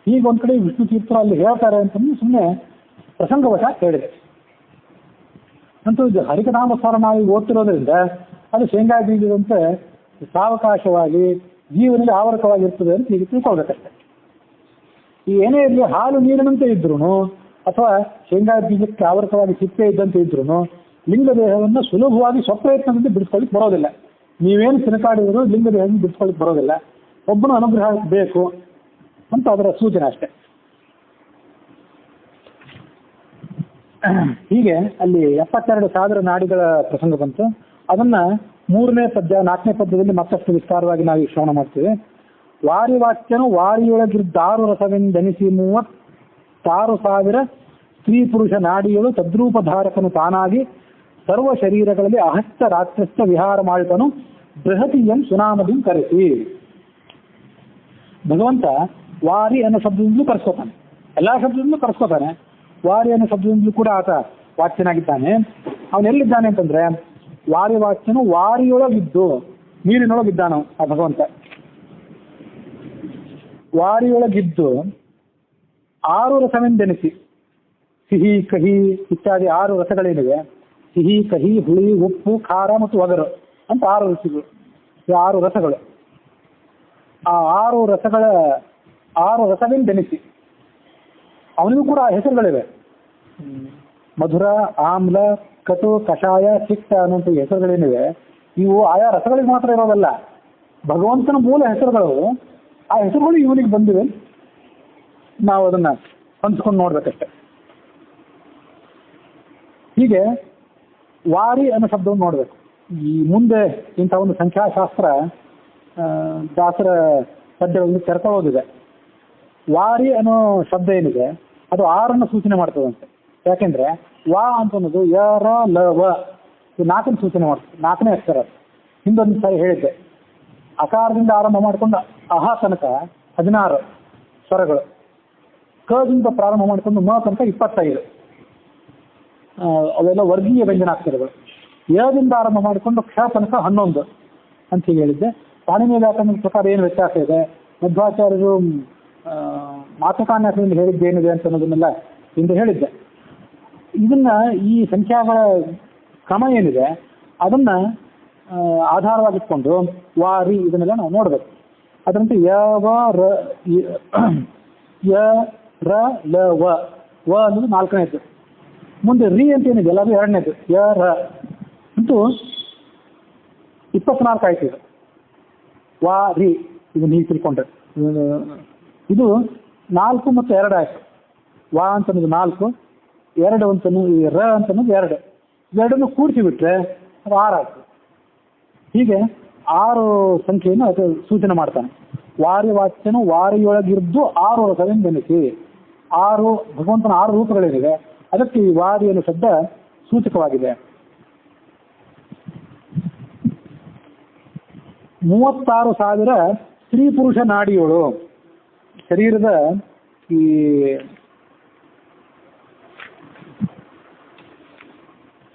ಈಗ ಒಂದು ಕಡೆ ವಿಷ್ಣು ತೀರ್ಥರು ಅಲ್ಲಿ ಹೇಳ್ತಾರೆ ಅಂತಂದು ಸುಮ್ಮನೆ ಪ್ರಸಂಗವಶ ಹೇಳಿದೆ. ಅಂತೂ ಇದು ಹರಿಕನಾಮ ಸ್ಮರಣ ನಾವು ಓದ್ತಿರೋದ್ರಿಂದ ಅದು ಶೇಂಗಾ ಬೀಜದಂತೆ ಸಾವಕಾಶವಾಗಿ ಜೀವನದಲ್ಲಿ ಆವರಕವಾಗಿರ್ತದೆ ಅಂತ ಈಗ ತಿಳ್ಕೊಳ್ಬೇಕಷ್ಟೆ. ಈ ಏನೇ ಇರಲಿ, ಹಾಲು ನೀರಿನಂತೆ ಇದ್ರು ಅಥವಾ ಶೇಂಗಾ ಬೀಜಕ್ಕೆ ಆವರಕವಾಗಿ ಸಿಪ್ಪೆ ಇದ್ದಂತೆ ಇದ್ರು ಲಿಂಗದೇಹವನ್ನು ಸುಲಭವಾಗಿ ಸ್ವಪ್ರಯತ್ನದಿಂದ ಬಿಡಿಸ್ಕೊಳ್ಳಿಕ್ಕೆ ಬರೋದಿಲ್ಲ. ನೀವೇನು ತಿರುಕಾಡಿದ್ರು ಲಿಂಗದೇಹವನ್ನು ಬಿಡಿಸ್ಕೊಳ್ಳಿಕ್ಕೆ ಬರೋದಿಲ್ಲ. ಒಬ್ಬನ ಅನುಗ್ರಹ ಬೇಕು ಅಂತ ಅದರ ಸೂಚನೆ ಅಷ್ಟೆ. ಹೀಗೆ ಅಲ್ಲಿ 72,000 ನಾಡಿಗಳ ಪ್ರಸಂಗ ಬಂತು. ಅದನ್ನ 3ನೇ ಪದ್ಯ 4ನೇ ಪದ್ಯದಲ್ಲಿ ಮತ್ತಷ್ಟು ವಿಸ್ತಾರವಾಗಿ ನಾವು ಶ್ರವಣ ಮಾಡ್ತೀವಿ. ವಾರಿವಾಕ್ಯನು ವಾರಿಯೊಳಗಿದ್ದಾರು ರಸವೆಂದೆನಿಸಿ 36,000 ಸ್ತ್ರೀ ಪುರುಷ ನಾಡಿಗಳು ತದ್ರೂಪಧಾರಕನು ತಾನಾಗಿ ಸರ್ವ ಶರೀರಗಳಲ್ಲಿ ಅಹಸ್ತ ರಾತ್ರಿಸ್ಥ ವಿಹಾರ ಮಾಡಿದನು ಬೃಹತಿಯಂ ಸುನಾಮದಿಂ ಕರೆಸಿ. ಭಗವಂತ ವಾರಿ ಅನ್ನೋ ಶಬ್ದದಿಂದಲೂ ಕರೆಸ್ಕೋತಾನೆ, ಎಲ್ಲಾ ಶಬ್ದದಿಂದಲೂ ಕರೆಸ್ಕೋತಾನೆ. ವಾರಿ ಅನ್ನೋ ಶಬ್ದದಿಂದಲೂ ಕೂಡ ಆತ ವಾಚ್ಯನಾಗಿದ್ದಾನೆ. ಅವನೆಲ್ಲಿದ್ದಾನೆ ಅಂತಂದ್ರೆ ವಾರಿ ವಾಚ್ಯನು ವಾರಿಯೊಳಗಿದ್ದು, ನೀರಿನೊಳಗಿದ್ದಾನ ಆ ಭಗವಂತ. ವಾರಿಯೊಳಗಿದ್ದು 6 ರಸವೆಂದೆನಿಸಿ, ಸಿಹಿ ಕಹಿ ಇತ್ಯಾದಿ 6 ರಸಗಳೇನಿವೆ, ಸಿಹಿ ಕಹಿ ಹುಳಿ ಉಪ್ಪು ಖಾರ ಮತ್ತು ಒಗರು ಅಂತ 6 ರುಚಿಗಳು, 6 ರಸಗಳು. ಆ 6 ರಸವೆಂದೆನಿಸಿ ಅವನಿಗೂ ಕೂಡ ಹೆಸರುಗಳಿವೆ. ಮಧುರ, ಆಮ್ಲ, ಕಟು, ಕಷಾಯ, ಸಿಕ್ತ ಅನ್ನುವಂಥ ಹೆಸರುಗಳೇನಿವೆ ಇವು ಆಯಾ ರಸಗಳಿಗೆ ಮಾತ್ರ ಇರೋದಲ್ಲ, ಭಗವಂತನ ಮೂಲ ಹೆಸರುಗಳು. ಆ ಹೆಸರುಗಳು ಇವನಿಗೆ ಬಂದಿವೆ. ನಾವು ಅದನ್ನ ಹೊಂದ್ಕೊಂಡು ನೋಡ್ಬೇಕಷ್ಟೆ. ಹೀಗೆ ವಾರಿ ಅನ್ನೋ ಶಬ್ದವನ್ನು ನೋಡ್ಬೇಕು. ಈ ಮುಂದೆ ಇಂಥ ಒಂದು ಸಂಖ್ಯಾಶಾಸ್ತ್ರ ದಾಸರ ಪದ್ಯಗಳಲ್ಲಿ ತೆರ್ಕೊಳ್ಳೋದಿದೆ. ವಾರಿ ಅನ್ನೋ ಶಬ್ದ ಏನಿದೆ ಅದು 6 ಸೂಚನೆ ಮಾಡ್ತದಂತೆ. ಯಾಕೆಂದ್ರೆ ವಾ ಅಂತ ಅನ್ನೋದು ಯ ರ ಲ ವ 4 ಸೂಚನೆ ಮಾಡ್ತದೆ, 4ನೇ ಅಕ್ಷರ. ಹಿಂದೊಂದು ಸಾರಿ ಹೇಳಿದ್ದೆ, ಅಕಾರದಿಂದ ಆರಂಭ ಮಾಡಿಕೊಂಡು ಅಹ ತನಕ 16 ಸ್ವರಗಳು, ಕದಿಂದ ಪ್ರಾರಂಭ ಮಾಡಿಕೊಂಡು ಮ ತನಕ 25, ಅವೆಲ್ಲ ವರ್ಗೀಯ ವ್ಯಂಜನಾಕ್ಷರಗಳು. ಯದಿಂದ ಆರಂಭ ಮಾಡಿಕೊಂಡು ಕ್ಷ ತನಕ 11 ಅಂತ ಹೀಗೆ ಹೇಳಿದ್ದೆ. ಪಾಣಿನಿ ವ್ಯಾಕರಣದ ಪ್ರಕಾರ ಏನು ವ್ಯತ್ಯಾಸ ಇದೆ, ಮಧ್ವಾಚಾರ್ಯರು ಮಾತೃಕಾನ್ಯಾಸದಲ್ಲಿ ಹೇಳಿದ್ದೇನಿದೆ ಅಂತ ಅನ್ನೋದನ್ನೆಲ್ಲ ಹಿಂದೆ ಹೇಳಿದ್ದೆ. ಇದನ್ನ ಈ ಸಂಖ್ಯಾಗಳ ಕ್ರಮ ಏನಿದೆ ಅದನ್ನ ಆಧಾರವಾಗಿಟ್ಕೊಂಡು ವಾರಿ ಇದನ್ನೆಲ್ಲ ನಾವು ನೋಡ್ಬೇಕು. ಅದರಂತೆ ಯ ರ ಲ ವ ಅನ್ನೋದು 4ನೇದು. ಮುಂದೆ ರಿ ಅಂತ ಏನಿದೆ ಅಲ್ಲ ಅದು 2ನೇದು. ಯ ರ ಅಂತೂ 24 ಆಯ್ತು. ಇದು ವಾ ರಿ ಇದು ನೀವು ತಿಳ್ಕೊಂಡ್ರೆ ಇದು 4 ಮತ್ತು 2 ಆಯ್ತು. ವಾ ಅಂತ ಅನ್ನೋದು 4, 2 ಅಂತನೂ ರ ಅಂತನ್ನೋದು 2, ಎರಡನ್ನು ಕೂಡಿಸಿ ಬಿಟ್ರೆ ಅದು 6 ಆಯ್ತು. ಹೀಗೆ 6 ಸಂಖ್ಯೆಯನ್ನು ಅದು ಸೂಚನೆ ಮಾಡ್ತಾನೆ. ವಾರಿ ವಾಚ್ಯನು ವಾರಿಯೊಳಗಿದ್ದು 6 ರಸವೆಂದೆನಿಸಿ. 6 ಭಗವಂತನ 6 ರೂಪಗಳೇನಿವೆ ಅದಕ್ಕೆ ಈ ವಾರಿ ಅನ್ನೋ ಶಬ್ದ ಸೂಚಕವಾಗಿದೆ. 36,000 ಸ್ತ್ರೀ ಪುರುಷ ನಾಡಿಗಳು. ಶರೀರದ ಈ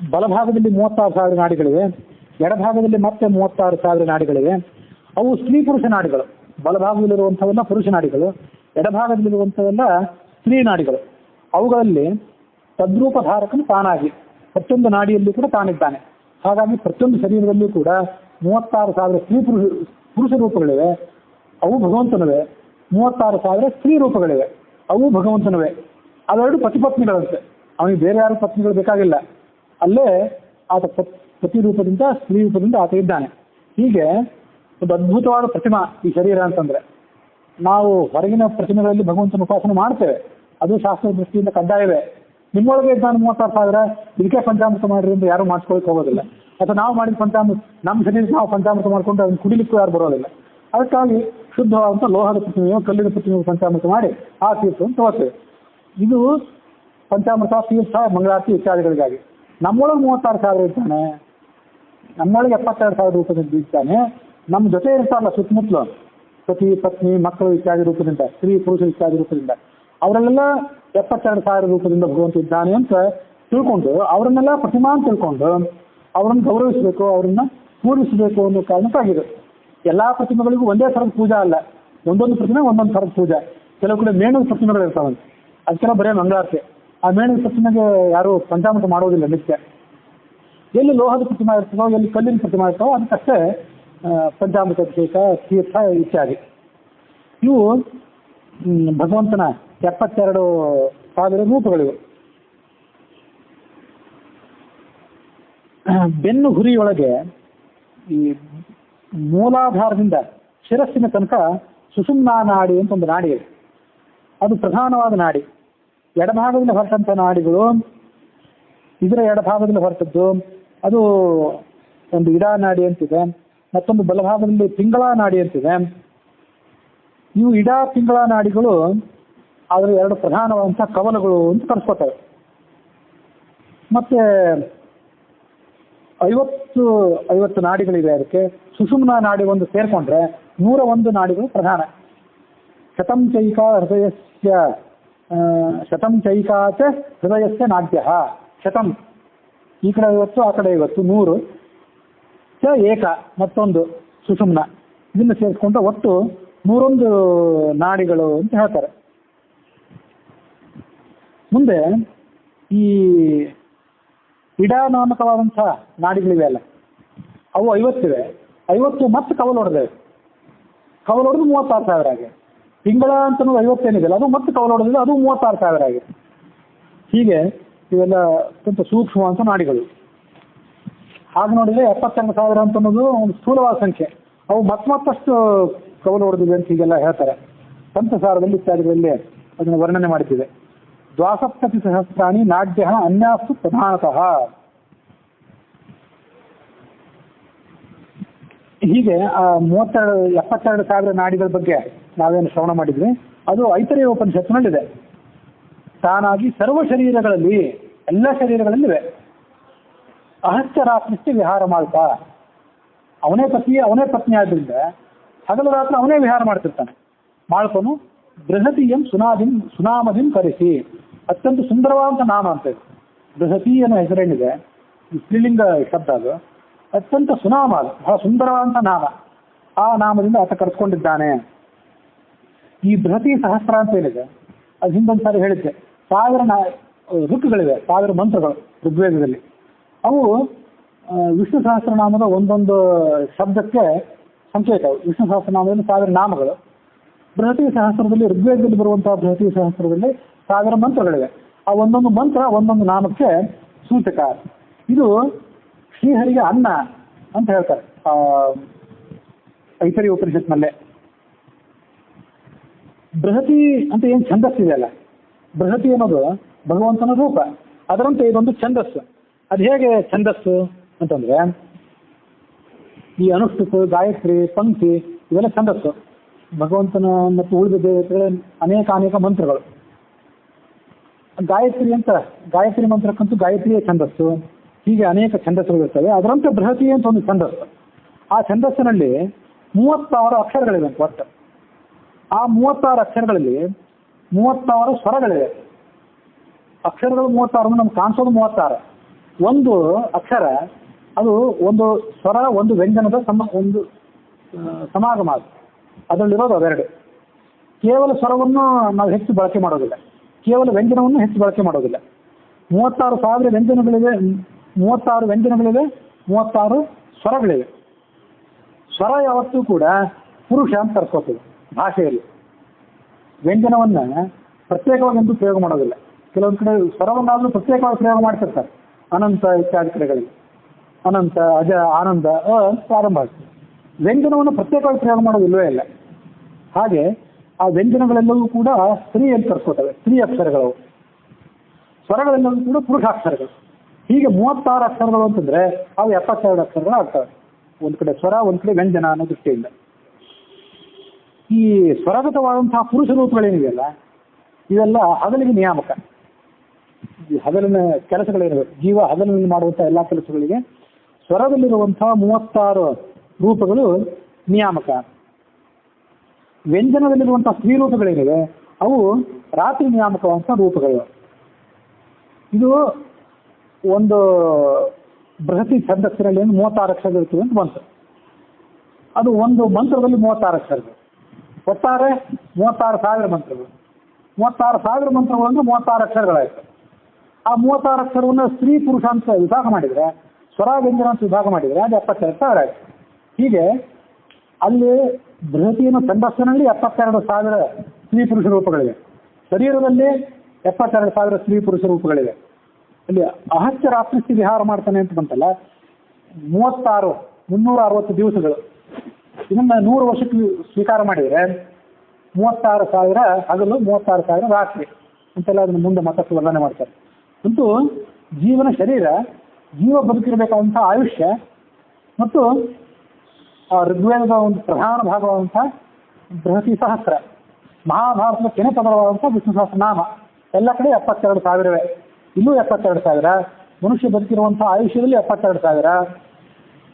ಬಲಭಾಗದಲ್ಲಿ 36,000 ನಾಡಿಗಳಿವೆ, ಎಡಭಾಗದಲ್ಲಿ ಮತ್ತೆ 36,000 ನಾಡಿಗಳಿವೆ. ಅವು ಸ್ತ್ರೀ ಪುರುಷ ನಾಡಿಗಳು. ಬಲಭಾಗದಲ್ಲಿರುವಂಥವೆಲ್ಲ ಪುರುಷ ನಾಡಿಗಳು, ಎಡಭಾಗದಲ್ಲಿರುವಂಥವೆಲ್ಲ ಸ್ತ್ರೀ ನಾಡಿಗಳು. ಅವುಗಳಲ್ಲಿ ತದ್ರೂಪಧಾರಕನು ತಾನಾಗಿ ಪ್ರತಿಯೊಂದು ನಾಡಿಯಲ್ಲಿ ಕೂಡ ತಾನಿದ್ದಾನೆ. ಹಾಗಾಗಿ ಪ್ರತಿಯೊಂದು ಶರೀರದಲ್ಲೂ ಕೂಡ 36,000 ಸ್ತ್ರೀ ಪುರುಷ ರೂಪಗಳಿವೆ, ಅವು ಭಗವಂತನವೇ. 36,000 ಸ್ತ್ರೀ ರೂಪಗಳಿವೆ, ಅವು ಭಗವಂತನವೇ. ಅವೆರಡು ಪತಿಪತ್ನಿಗಳಂತೆ, ಅವನಿಗೆ ಬೇರೆ ಯಾರು ಪತ್ನಿಗಳು ಬೇಕಾಗಿಲ್ಲ. ಅಲ್ಲೇ ಆತ ಪತಿ ರೂಪದಿಂದ ಸ್ತ್ರೀ ರೂಪದಿಂದ ಆತ ಇದ್ದಾನೆ. ಹೀಗೆ ಒಂದು ಅದ್ಭುತವಾದ ಪ್ರತಿಮಾ ಈ ಶರೀರ ಅಂತಂದ್ರೆ. ನಾವು ಹೊರಗಿನ ಪ್ರತಿಮೆಗಳಲ್ಲಿ ಭಗವಂತನ ಉಪಾಸನೆ ಮಾಡ್ತೇವೆ, ಅದು ಶಾಸ್ತ್ರದ ದೃಷ್ಟಿಯಿಂದ ಕಡ್ಡಾಯವೇ. ನಿಮ್ಮೊಳಗೆ ಇದ್ದಾನೆ 36,000, ಇದಕ್ಕೆ ಪಂಚಾಮೃತ ಮಾಡ್ರಿ ಅಂತ ಯಾರು ಮಾಡಿಸ್ಕೊಳಕ್ ಹೋಗೋದಿಲ್ಲ. ಅಥವಾ ನಾವು ಮಾಡಿದ ಪಂಚಾಮೃತ ನಮ್ಮ ಶರೀರಕ್ಕೆ ನಾವು ಪಂಚಾಮೃತ ಮಾಡ್ಕೊಂಡು ಅದನ್ನು ಕುಡಿಲಿಕ್ಕೂ ಯಾರು ಬರೋದಿಲ್ಲ. ಅದಕ್ಕಾಗಿ ಶುದ್ಧವಾದಂಥ ಲೋಹದ ಪ್ರತಿಮೆಯೋ ಕಲ್ಲಿನ ಪ್ರತಿಮೆಯೋ ಪಂಚಾಮೃತ ಮಾಡಿ ಆ ತೀರ್ಥವನ್ನು ತಗೋತೇವೆ. ಇದು ಪಂಚಾಮೃತ, ತೀರ್ಥ, ಮಂಗಳಾರತಿ ಇತ್ಯಾದಿಗಳಿಗಾಗಿ. ನಮ್ಮೊಳಗೆ 36,000 ಇರ್ತಾನೆ, ನಮ್ಮೊಳಗೆ 72,000 ರೂಪದಿಂದ ಇದ್ದಾನೆ. ನಮ್ಮ ಜೊತೆ ಇರ್ತಾರಲ್ಲ ಸುತ್ತಮುತ್ತಲು ಪತಿ ಪತ್ನಿ ಮಕ್ಕಳು ಇತ್ಯಾದಿ ರೂಪದಿಂದ, ಸ್ತ್ರೀ ಪುರುಷ ಇತ್ಯಾದಿ ರೂಪದಿಂದ, ಅವರಲ್ಲೆಲ್ಲ 72,000 ರೂಪದಿಂದ ಭಗವಂತ ಇದ್ದಾನೆ ಅಂತ ತಿಳ್ಕೊಂಡು ಅವರನ್ನೆಲ್ಲ ಪ್ರತಿಮಾ ಅಂತ ತಿಳ್ಕೊಂಡು ಅವರನ್ನು ಗೌರವಿಸಬೇಕು, ಅವರನ್ನ ಪೂಜಿಸಬೇಕು ಅನ್ನೋ ಕಾರಣಕ್ಕಾಗಿದೆ. ಎಲ್ಲಾ ಪ್ರತಿಮೆಗಳಿಗೂ ಒಂದೇ ಥರದ ಪೂಜಾ ಅಲ್ಲ, ಒಂದೊಂದು ಪ್ರತಿಮೆ ಒಂದೊಂದು ಥರದ ಪೂಜೆ. ಕೆಲವು ಕಡೆ ಮೇಣದ ಪ್ರತಿಮೆಗಳು ಇರ್ತಾವಂತೆ, ಅದಕ್ಕೆಲ್ಲ ಬರೀ ಮಂಗಳಾರತಿ. ಆ ಮೇಣದ ಪ್ರತಿಮೆಗೆ ಯಾರು ಪಂಚಾಮೃತ ಮಾಡೋದಿಲ್ಲ ನಿತ್ಯ. ಎಲ್ಲಿ ಲೋಹದ ಪ್ರತಿಮೆ ಇರ್ತದೋ, ಎಲ್ಲಿ ಕಲ್ಲಿನ ಪ್ರತಿಮೆ ಇರ್ತಾವೋ ಅದಕ್ಕಷ್ಟೇ ಪಂಚಾಮೃತ ಅಭಿಷೇಕ, ತೀರ್ಥ ಇತ್ಯಾದಿ. ಇವು ಭಗವಂತನ 72,000 ರೂಪಗಳಿವೆ. ಬೆನ್ನು ಹುರಿಯೊಳಗೆ ಈ ಮೂಲಾಧಾರದಿಂದ ಶಿರಸ್ಸಿನ ತನಕ ಸುಷುಮ್ನಾ ನಾಡಿ ಅಂತ ಒಂದು ನಾಡಿ ಇದೆ. ಅದು ಪ್ರಧಾನವಾದ ನಾಡಿ. ಎಡಭಾಗದಲ್ಲಿ ಹೊರಟಂಥ ನಾಡಿಗಳು, ಇದರ ಎಡಭಾಗದಲ್ಲಿ ಹೊರಟದ್ದು ಅದು ಒಂದು ಇಡಾ ನಾಡಿ ಅಂತಿದೆ, ಮತ್ತೊಂದು ಬಲಭಾಗದಲ್ಲಿ ಪಿಂಗಳ ನಾಡಿ ಅಂತಿದೆ. ಇವು ಇಡಾ ಪಿಂಗಳ ನಾಡಿಗಳು ಅದರ 2 ಪ್ರಧಾನವಾದಂಥ ಕವಲಗಳು ಅಂತ ಕರೆಸ್ಕೊತವೆ. ಮತ್ತೆ 50 ನಾಡಿಗಳಿವೆ. ಅದಕ್ಕೆ ಸುಷುಮ್ನಾ ನಾಡಿ ಒಂದು ಸೇರ್ಕೊಂಡ್ರೆ 101 ನಾಡಿಗಳು ಪ್ರಧಾನ. ಶತಂ ಚೈಕಾಚ ಹೃದಯಸ್ಯ ನಾಡ್ಯ. ಶತಂ ಈ ಕಡೆ 50 ಆ ಕಡೆ 50, 100 ಚ ಏಕ ಮತ್ತೊಂದು ಸುಷುಮ್ನ, ಇದನ್ನು ಸೇರಿಸ್ಕೊಂಡ್ರೆ ಒಟ್ಟು 101 ನಾಡಿಗಳು ಅಂತ ಹೇಳ್ತಾರೆ. ಮುಂದೆ ಈ ಇಡಾ ನಾಮಕವಾದಂಥ ನಾಡಿಗಳಿವೆ ಅಲ್ಲ, ಅವು 50 ಇವೆ. 50 ಮತ್ತೆ ಕವಲೊಡೆದೇವೆ. ಕವಲೊಡೆದು 36,000 ಆಗಿದೆ. ತಿಂಗಳ ಅಂತ 50 ಏನಿದೆ ಅದು ಮತ್ತೆ ಕವಲೊಡೆದಿದೆ, ಅದು 36,000 ಆಗಿದೆ. ಹೀಗೆ ಇವೆಲ್ಲ ಅತ್ಯಂತ ಸೂಕ್ಷ್ಮವಾದಂಥ ನಾಡಿಗಳು. ಹಾಗೆ ನೋಡಿದರೆ 72,000 ಅಂತ ಅನ್ನೋದು ಒಂದು ಸ್ಥೂಲವಾದ ಸಂಖ್ಯೆ. ಅವು ಮತ್ತಷ್ಟು ಕವಲು ಹೊಡೆದಿವೆ ಅಂತ ಹೀಗೆಲ್ಲ ಹೇಳ್ತಾರೆ. ಸಂತಸಾರದಲ್ಲಿ ಇತ್ಯಾದಿಗಳಲ್ಲಿ ಅದನ್ನು ವರ್ಣನೆ ಮಾಡುತ್ತಿದೆ. 72,000 ನಾಡ್ಯ ಅನ್ಯಾಸ್ತು ಪ್ರಧಾನತಃ. ಹೀಗೆ 72,000 ನಾಡಿಗಳ ಬಗ್ಗೆ ನಾವೇನು ಶ್ರವಣ ಮಾಡಿದ್ವಿ ಅದು ಐತರೇಯ ಉಪನಿಷತ್ತಿನಲ್ಲಿದೆ. ತಾನಾಗಿ ಸರ್ವ ಶರೀರಗಳಲ್ಲಿ, ಎಲ್ಲ ಶರೀರಗಳಲ್ಲಿವೆ. ಅಹಸ್ಯ ರಾತ್ರಿಷ್ಟೇ ವಿಹಾರ ಮಾಡ್ತಾ, ಅವನೇ ಪತ್ನಿ ಆದ್ರಿಂದ ಹಗಲು ರಾತ್ರಿ ಅವನೇ ವಿಹಾರ ಮಾಡ್ತಿರ್ತಾನೆ. ಮಾಡ್ಕೊಂಡು ಬೃಹತಿಯಂ ಸುನಾಮದಿಂ ಕರೆಸಿ, ಅತ್ಯಂತ ಸುಂದರವಾದಂಥ ನಾಮ ಅಂತ ಇದೆ. ಬೃಹತಿ ಅನ್ನೋ ಹೆಸರೇನಿದೆ, ಸ್ತ್ರೀಲಿಂಗ ಶಬ್ದ ಅದು. ಅತ್ಯಂತ ಸುನಾಮ, ಅದು ಬಹಳ ಸುಂದರವಾದಂಥ ನಾಮ. ಆ ನಾಮದಿಂದ ಆತ ಕರೆಸ್ಕೊಂಡಿದ್ದಾನೆ. ಈ ಬೃಹತಿ ಸಹಸ್ರ ಅಂತ ಏನಿದೆ ಅದು ಹಿಂದೊಂದು ಸಾರಿ ಹೇಳಿದ್ದೆ. 1000 ಋಕ್ಕುಗಳಿವೆ, 1000 ಮಂತ್ರಗಳು ಋಗ್ವೇದದಲ್ಲಿ. ಅವು ವಿಷ್ಣು ಸಹಸ್ರನಾಮದ ಒಂದೊಂದು ಶಬ್ದಕ್ಕೆ ಸಂಕೇತ. ವಿಷ್ಣು ಸಹಸ್ರನಾಮದಲ್ಲಿ 1000 ನಾಮಗಳು. ಬೃಹತಿ ಸಹಸ್ರದಲ್ಲಿ, ಋಗ್ವೇದದಲ್ಲಿ ಬರುವಂತಹ ಬೃಹತಿ ಸಹಸ್ರದಲ್ಲಿ 1000 ಮಂತ್ರಗಳಿವೆ. ಆ ಒಂದೊಂದು ಮಂತ್ರ ಒಂದೊಂದು ನಾಮಕ್ಕೆ ಸೂಚಕ. ಇದು ಶ್ರೀಹರಿಗೆ ಅನ್ನ ಅಂತ ಹೇಳ್ತಾರೆ ಐತರೇಯ ಉಪನಿಷತ್ನಲ್ಲೇ. ಬೃಹತಿ ಅಂತ ಏನು ಛಂದಸ್ಸಿದೆ ಅಲ್ಲ, ಬೃಹತಿ ಅನ್ನೋದು ಭಗವಂತನ ರೂಪ, ಅದರಂತೆ ಇದೊಂದು ಛಂದಸ್ಸು. ಅದು ಹೇಗೆ ಛಂದಸ್ಸು ಅಂತಂದ್ರೆ, ಈ ಅನುಷ್ಠುಪ್, ಗಾಯತ್ರಿ, ಪಂಕ್ತಿ ಇವೆಲ್ಲ ಛಂದಸ್ಸು. ಭಗವಂತನ ಮತ್ತು ಉಳಿದ ದೇವತೆಗಳ ಅನೇಕ ಮಂತ್ರಗಳು. ಗಾಯತ್ರಿ ಮಂತ್ರಕ್ಕಂತೂ ಗಾಯತ್ರಿಯೇ ಛಂದಸ್ಸು. ಹೀಗೆ ಅನೇಕ ಛಂದಸ್ಸುಗಳು ಇರ್ತವೆ. ಅದರಂತೆ ಬೃಹತಿ ಅಂತ ಒಂದು ಛಂದಸ್ಸು. ಆ ಛಂದಸ್ಸಿನಲ್ಲಿ 36 ಅಕ್ಷರಗಳಿವೆ ಒಟ್ಟು. ಆ 36 ಅಕ್ಷರಗಳಲ್ಲಿ 36 ಸ್ವರಗಳಿವೆ. ಅಕ್ಷರಗಳು 36, ನಮ್ಗೆ ಕಾಣಿಸೋದು 36. ಒಂದು ಅಕ್ಷರ ಅದು ಒಂದು ಸ್ವರ, ಒಂದು ವ್ಯಂಜನದ ಒಂದು ಸಮಾಗಮ. ಅದರಲ್ಲಿರೋದು ಅವೆರಡು. ಕೇವಲ ಸ್ವರವನ್ನು ನಾವು ಹೆಚ್ಚು ಬಳಕೆ ಮಾಡೋದಿಲ್ಲ, ಕೇವಲ ವ್ಯಂಜನವನ್ನು ಹೆಚ್ಚು ಬಳಕೆ ಮಾಡೋದಿಲ್ಲ. 36,000 ವ್ಯಂಜನಗಳಿವೆ, 36 ವ್ಯಂಜನಗಳಿವೆ, 36 ಸ್ವರಗಳಿವೆ. ಸ್ವರ ಯಾವತ್ತೂ ಕೂಡ ಪುರುಷ ಅಂತ ಕರ್ಕೋತೀವಿ ಭಾಷೆಯಲ್ಲಿ. ವ್ಯಂಜನವನ್ನು ಪ್ರತ್ಯೇಕವಾಗಿ ಪ್ರಯೋಗ ಮಾಡೋದಿಲ್ಲ. ಕೆಲವೊಂದು ಕಡೆ ಸ್ವರವನ್ನಾದರೂ ಪ್ರತ್ಯೇಕವಾಗಿ ಪ್ರಯೋಗ ಮಾಡ್ತಿರ್ತಾರೆ. ಅನಂತ ಇತ್ಯಾದಿ ಕಡೆಗಳಲ್ಲಿ ಅನಂತ, ಅಜ, ಆನಂದ ಪ್ರಾರಂಭ ಆಗ್ತದೆ. ವ್ಯಂಜನವನ್ನು ಪ್ರತ್ಯೇಕವಾಗಿ ಪ್ರಯೋಗ ಮಾಡೋದಿಲ್ಲವೇ ಇಲ್ಲ. ಹಾಗೆ ಆ ವ್ಯಂಜನಗಳೆಲ್ಲವೂ ಕೂಡ ಸ್ತ್ರೀ ಅಂತ ಕರ್ಕೋತವೆ, ಸ್ತ್ರೀ ಅಕ್ಷರಗಳು. ಸ್ವರಗಳೆಲ್ಲವೂ ಕೂಡ ಪುರುಷಾಕ್ಷರಗಳು. ಹೀಗೆ 36 ಅಕ್ಷರಗಳು ಅಂತಂದ್ರೆ ಅವು 72 ಅಕ್ಷರಗಳು ಆಗ್ತವೆ. ಒಂದು ಕಡೆ ಸ್ವರ, ಒಂದು ಕಡೆ ವ್ಯಂಜನ ಅನ್ನೋ ದೃಷ್ಟಿಯಿಂದ. ಈ ಸ್ವರಗತವಾದಂತಹ ಪುರುಷ ರೂಪಗಳೇನಿವೆಯಲ್ಲ, ಇವೆಲ್ಲ ಹಗಲಿಗೆ ನಿಯಾಮಕ. ಈ ಹಗಲಿನ ಕೆಲಸಗಳೇನಿವೆ, ಜೀವ ಹಗಲಿನಲ್ಲಿ ಮಾಡುವಂತಹ ಎಲ್ಲ ಕೆಲಸಗಳಿಗೆ ಸ್ವರದಲ್ಲಿರುವಂತಹ 36 ರೂಪಗಳು ನಿಯಾಮಕ. ವ್ಯಂಜನದಲ್ಲಿರುವಂತಹ ಸ್ತ್ರೀ ರೂಪಗಳೇನಿವೆ ಅವು ರಾತ್ರಿ ನಿಯಾಮಕವಂತ ರೂಪಗಳು. ಇದು ಒಂದು ಬೃಹತಿ ಛಂದಸ್ಸಿನಲ್ಲಿ 36 ಅಕ್ಷರಗಳು ಇರ್ತವೆ ಅಂತ ಬಂತು. ಅದು ಒಂದು ಮಂತ್ರದಲ್ಲಿ 36 ಅಕ್ಷರಗಳು, ಒಟ್ಟಾರೆ 36,000 ಮಂತ್ರಗಳು. 36,000 ಮಂತ್ರಗಳು ಅಂದ್ರೆ 36 ಅಕ್ಷರಗಳಾಯ್ತು. ಆ 36 ಅಕ್ಷರವನ್ನು ಸ್ತ್ರೀ ಪುರುಷ ಅಂತ ವಿಭಾಗ ಮಾಡಿದ್ರೆ, ಸ್ವರ ವ್ಯಂಜನ ಅಂತ ವಿಭಾಗ ಮಾಡಿದ್ರೆ ಅದು 72,000 ಆಯ್ತು. ಹೀಗೆ ಅಲ್ಲಿ ಬೃಹತಿಯನ್ನು ಛಂದಸ್ಸಿನಲ್ಲಿ 72,000 ಸ್ತ್ರೀ ಪುರುಷ ರೂಪಗಳಿವೆ, ಶರೀರದಲ್ಲಿ 72,000 ಸ್ತ್ರೀ ಪುರುಷ ರೂಪಗಳಿವೆ. ಅಲ್ಲಿ ಅಹಸ್ಯ ರಾತ್ರಿಸ್ಥಿ ವಿಹಾರ ಮಾಡ್ತಾನೆ ಅಂತ ಬಂತಲ್ಲ, 360 ದಿವಸಗಳು, ಇದನ್ನ 100 ವರ್ಷಕ್ಕೆ ಸ್ವೀಕಾರ ಮಾಡಿದರೆ 36,000 ಹಗಲು, 36,000 ರಾತ್ರಿ ಅಂತೆಲ್ಲ ಅದನ್ನು ಮುಂದೆ ಮತ್ತಷ್ಟು ವರ್ಣನೆ ಮಾಡ್ತಾರೆ. ಅಂತೂ ಜೀವನ ಶರೀರ, ಜೀವ ಬದುಕಿರಬೇಕಾದಂಥ ಆಯುಷ್ಯ ಮತ್ತು ಋಗ್ವೇದದ ಒಂದು ಪ್ರಧಾನ ಭಾಗವಾದಂಥ ಬೃಹತಿ ಸಹಸ್ರ, ಮಹಾಭಾರತದ ಕೆನೆ ಪದವಾದಂಥ ವಿಷ್ಣು ಸಹಸ್ರನಾಮ, ಎಲ್ಲ ಕಡೆ 72,000 ಇಲ್ಲೂ 72,000. ಮನುಷ್ಯ ಬದುಕಿರುವಂತಹ ಆಯುಷ್ಯದಲ್ಲಿ 72,000,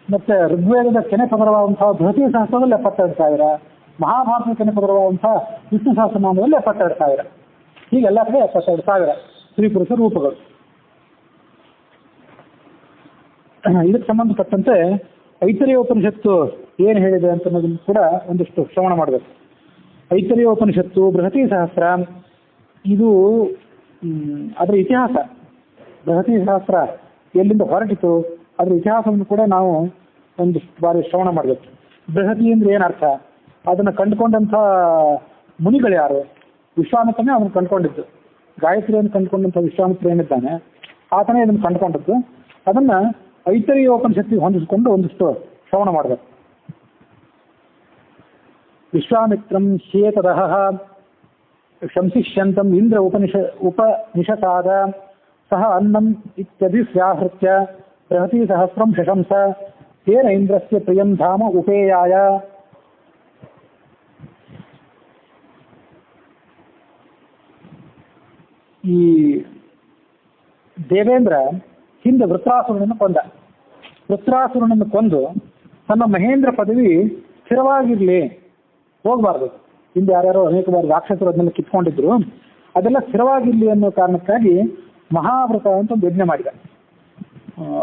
ಮತ್ತೆ ಋಗ್ವೇದದ ಕೆನೆ ಪದರವಾದಂತಹ ಬೃಹತಿ ಸಹಸ್ರದಲ್ಲಿ 72,000, ಮಹಾಭಾರತದ ಕೆನೆ ಪದರವಾದಂತಹ ವಿಷ್ಣು ಸಹಸ್ರನಾಮದಲ್ಲಿ 72,000. ಹೀಗೆಲ್ಲ ಕಡೆ 72,000 ಸ್ತ್ರೀ ಪುರುಷ ರೂಪಗಳು. ಇದಕ್ಕೆ ಸಂಬಂಧಪಟ್ಟಂತೆ ಐತರೇಯ ಉಪನಿಷತ್ತು ಏನು ಹೇಳಿದೆ ಅಂತ ಅನ್ನೋದನ್ನು ಕೂಡ ಒಂದಿಷ್ಟು ಶ್ರವಣ ಮಾಡಬೇಕು. ಐತರೇಯ ಉಪನಿಷತ್ತು ಬೃಹತಿ ಸಹಸ್ರ, ಇದು ಅದರ ಇತಿಹಾಸ, ಬೃಹತಿ ಸಹಸ್ರ ಎಲ್ಲಿಂದ ಹೊರಟಿತು ಅದರ ಇತಿಹಾಸವನ್ನು ಕೂಡ ನಾವು ಒಂದಿಷ್ಟು ಬಾರಿ ಶ್ರವಣ ಮಾಡಬೇಕು. ಬೃಹತಿ ಅಂದ್ರೆ ಏನರ್ಥ, ಅದನ್ನು ಕಂಡುಕೊಂಡಂಥ ಮುನಿಗಳು ಯಾರು? ವಿಶ್ವಾಮಿತ್ರನೇ ಅದನ್ನು ಕಂಡುಕೊಂಡಿದ್ದು. ಗಾಯತ್ರಿಯನ್ನು ಕಂಡುಕೊಂಡಂಥ ವಿಶ್ವಾಮಿತ್ರ ಏನಿದ್ದಾನೆ ಆತನೇ ಇದನ್ನು ಕಂಡುಕೊಂಡದ್ದು. ಅದನ್ನ ಐತರೇಯ ಉಪನಿಷತ್ತಿಗೆ ಹೊಂದಿಸಿಕೊಂಡು ಒಂದಿಷ್ಟು ಶ್ರವಣ ಮಾಡಬೇಕು. ವಿಶ್ವಾಮಿತ್ರಂ ಶೇತದಃ ಶಂಸಿಷ್ಯಂತಂ ಇಂದ್ರ ಉಪನಿಷಸಾದ ಸಹ ಅನ್ನಂ ಇತ್ಯಭಿವ್ಯಾಹೃತ್ಯ ಬೃಹತಿ ಸಹಸ್ರಂ ಶಶಂಸ ತೇನ ಇಂದ್ರಸ್ಯ ಪ್ರಿಯಂ ಧಾಮ ಉಪೇಯಾಯ. ಈ ದೇವೇಂದ್ರ ಹಿಂದೆ ವೃತ್ರಾಸುರನನ್ನು ಕೊಂದ. ವೃತ್ರಾಸುರನನ್ನು ಕೊಂದು ತನ್ನ ಮಹೇಂದ್ರ ಪದವಿ ಸ್ಥಿರವಾಗಿರ್ಲಿ, ಹೋಗಬಾರ್ದು. ಹಿಂದೆ ಯಾರ್ಯಾರೋ ಅನೇಕ ಬಾರಿ ರಾಕ್ಷಸರು ಅದನ್ನೆಲ್ಲ ಕಿತ್ಕೊಂಡಿದ್ರು, ಅದೆಲ್ಲ ಸ್ಥಿರವಾಗಿರ್ಲಿ ಅನ್ನೋ ಕಾರಣಕ್ಕಾಗಿ ಮಹಾವ್ರತ ಅಂತ ಒಂದು ಯಜ್ಞ ಮಾಡಿದ.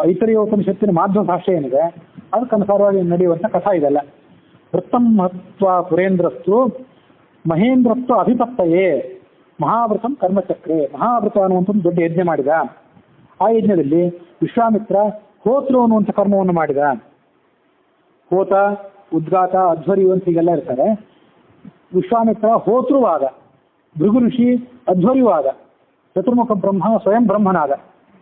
ಐತರೇಯ ಉಪನಿಷತ್ತಿನ ಮಾಧ್ವ ಭಾಷೆ ಏನಿದೆ ಅದಕ್ಕನುಸಾರವಾಗಿ ನಡೆಯುವಂಥ ಕಥಾ ಇದೆಲ್ಲ. ವೃತ್ತಂ ಮಹತ್ವ ಪುರೇಂದ್ರಸ್ತು ಮಹೇಂದ್ರತ್ವ ಅಭಿಪತ್ತಯೇ ಮಹಾವ್ರತಂ ಕರ್ಮಚಕ್ರೆ. ಮಹಾವ್ರತ ಅನ್ನುವಂಥ ಒಂದು ದೊಡ್ಡ ಯಜ್ಞ ಮಾಡಿದ. ಆ ಯಜ್ಞದಲ್ಲಿ ವಿಶ್ವಾಮಿತ್ರ ಹೋತೃ ಅನ್ನುವಂಥ ಕರ್ಮವನ್ನು ಮಾಡಿದ. ಹೋತ, ಉದ್ಗಾತ, ಅಧ್ವರ್ಯು ಅಂತ ಹೀಗೆಲ್ಲ ಇರ್ತಾರೆ. ವಿಶ್ವಾಮಿತ್ರ ಹೋತೃವಾದ, ಭೃಗು ಋಷಿ ಅಧ್ವರ್ಯುವಾದ, ಚತುರ್ಮುಖ ಬ್ರಹ್ಮ ಸ್ವಯಂ ಬ್ರಹ್ಮನಾದ.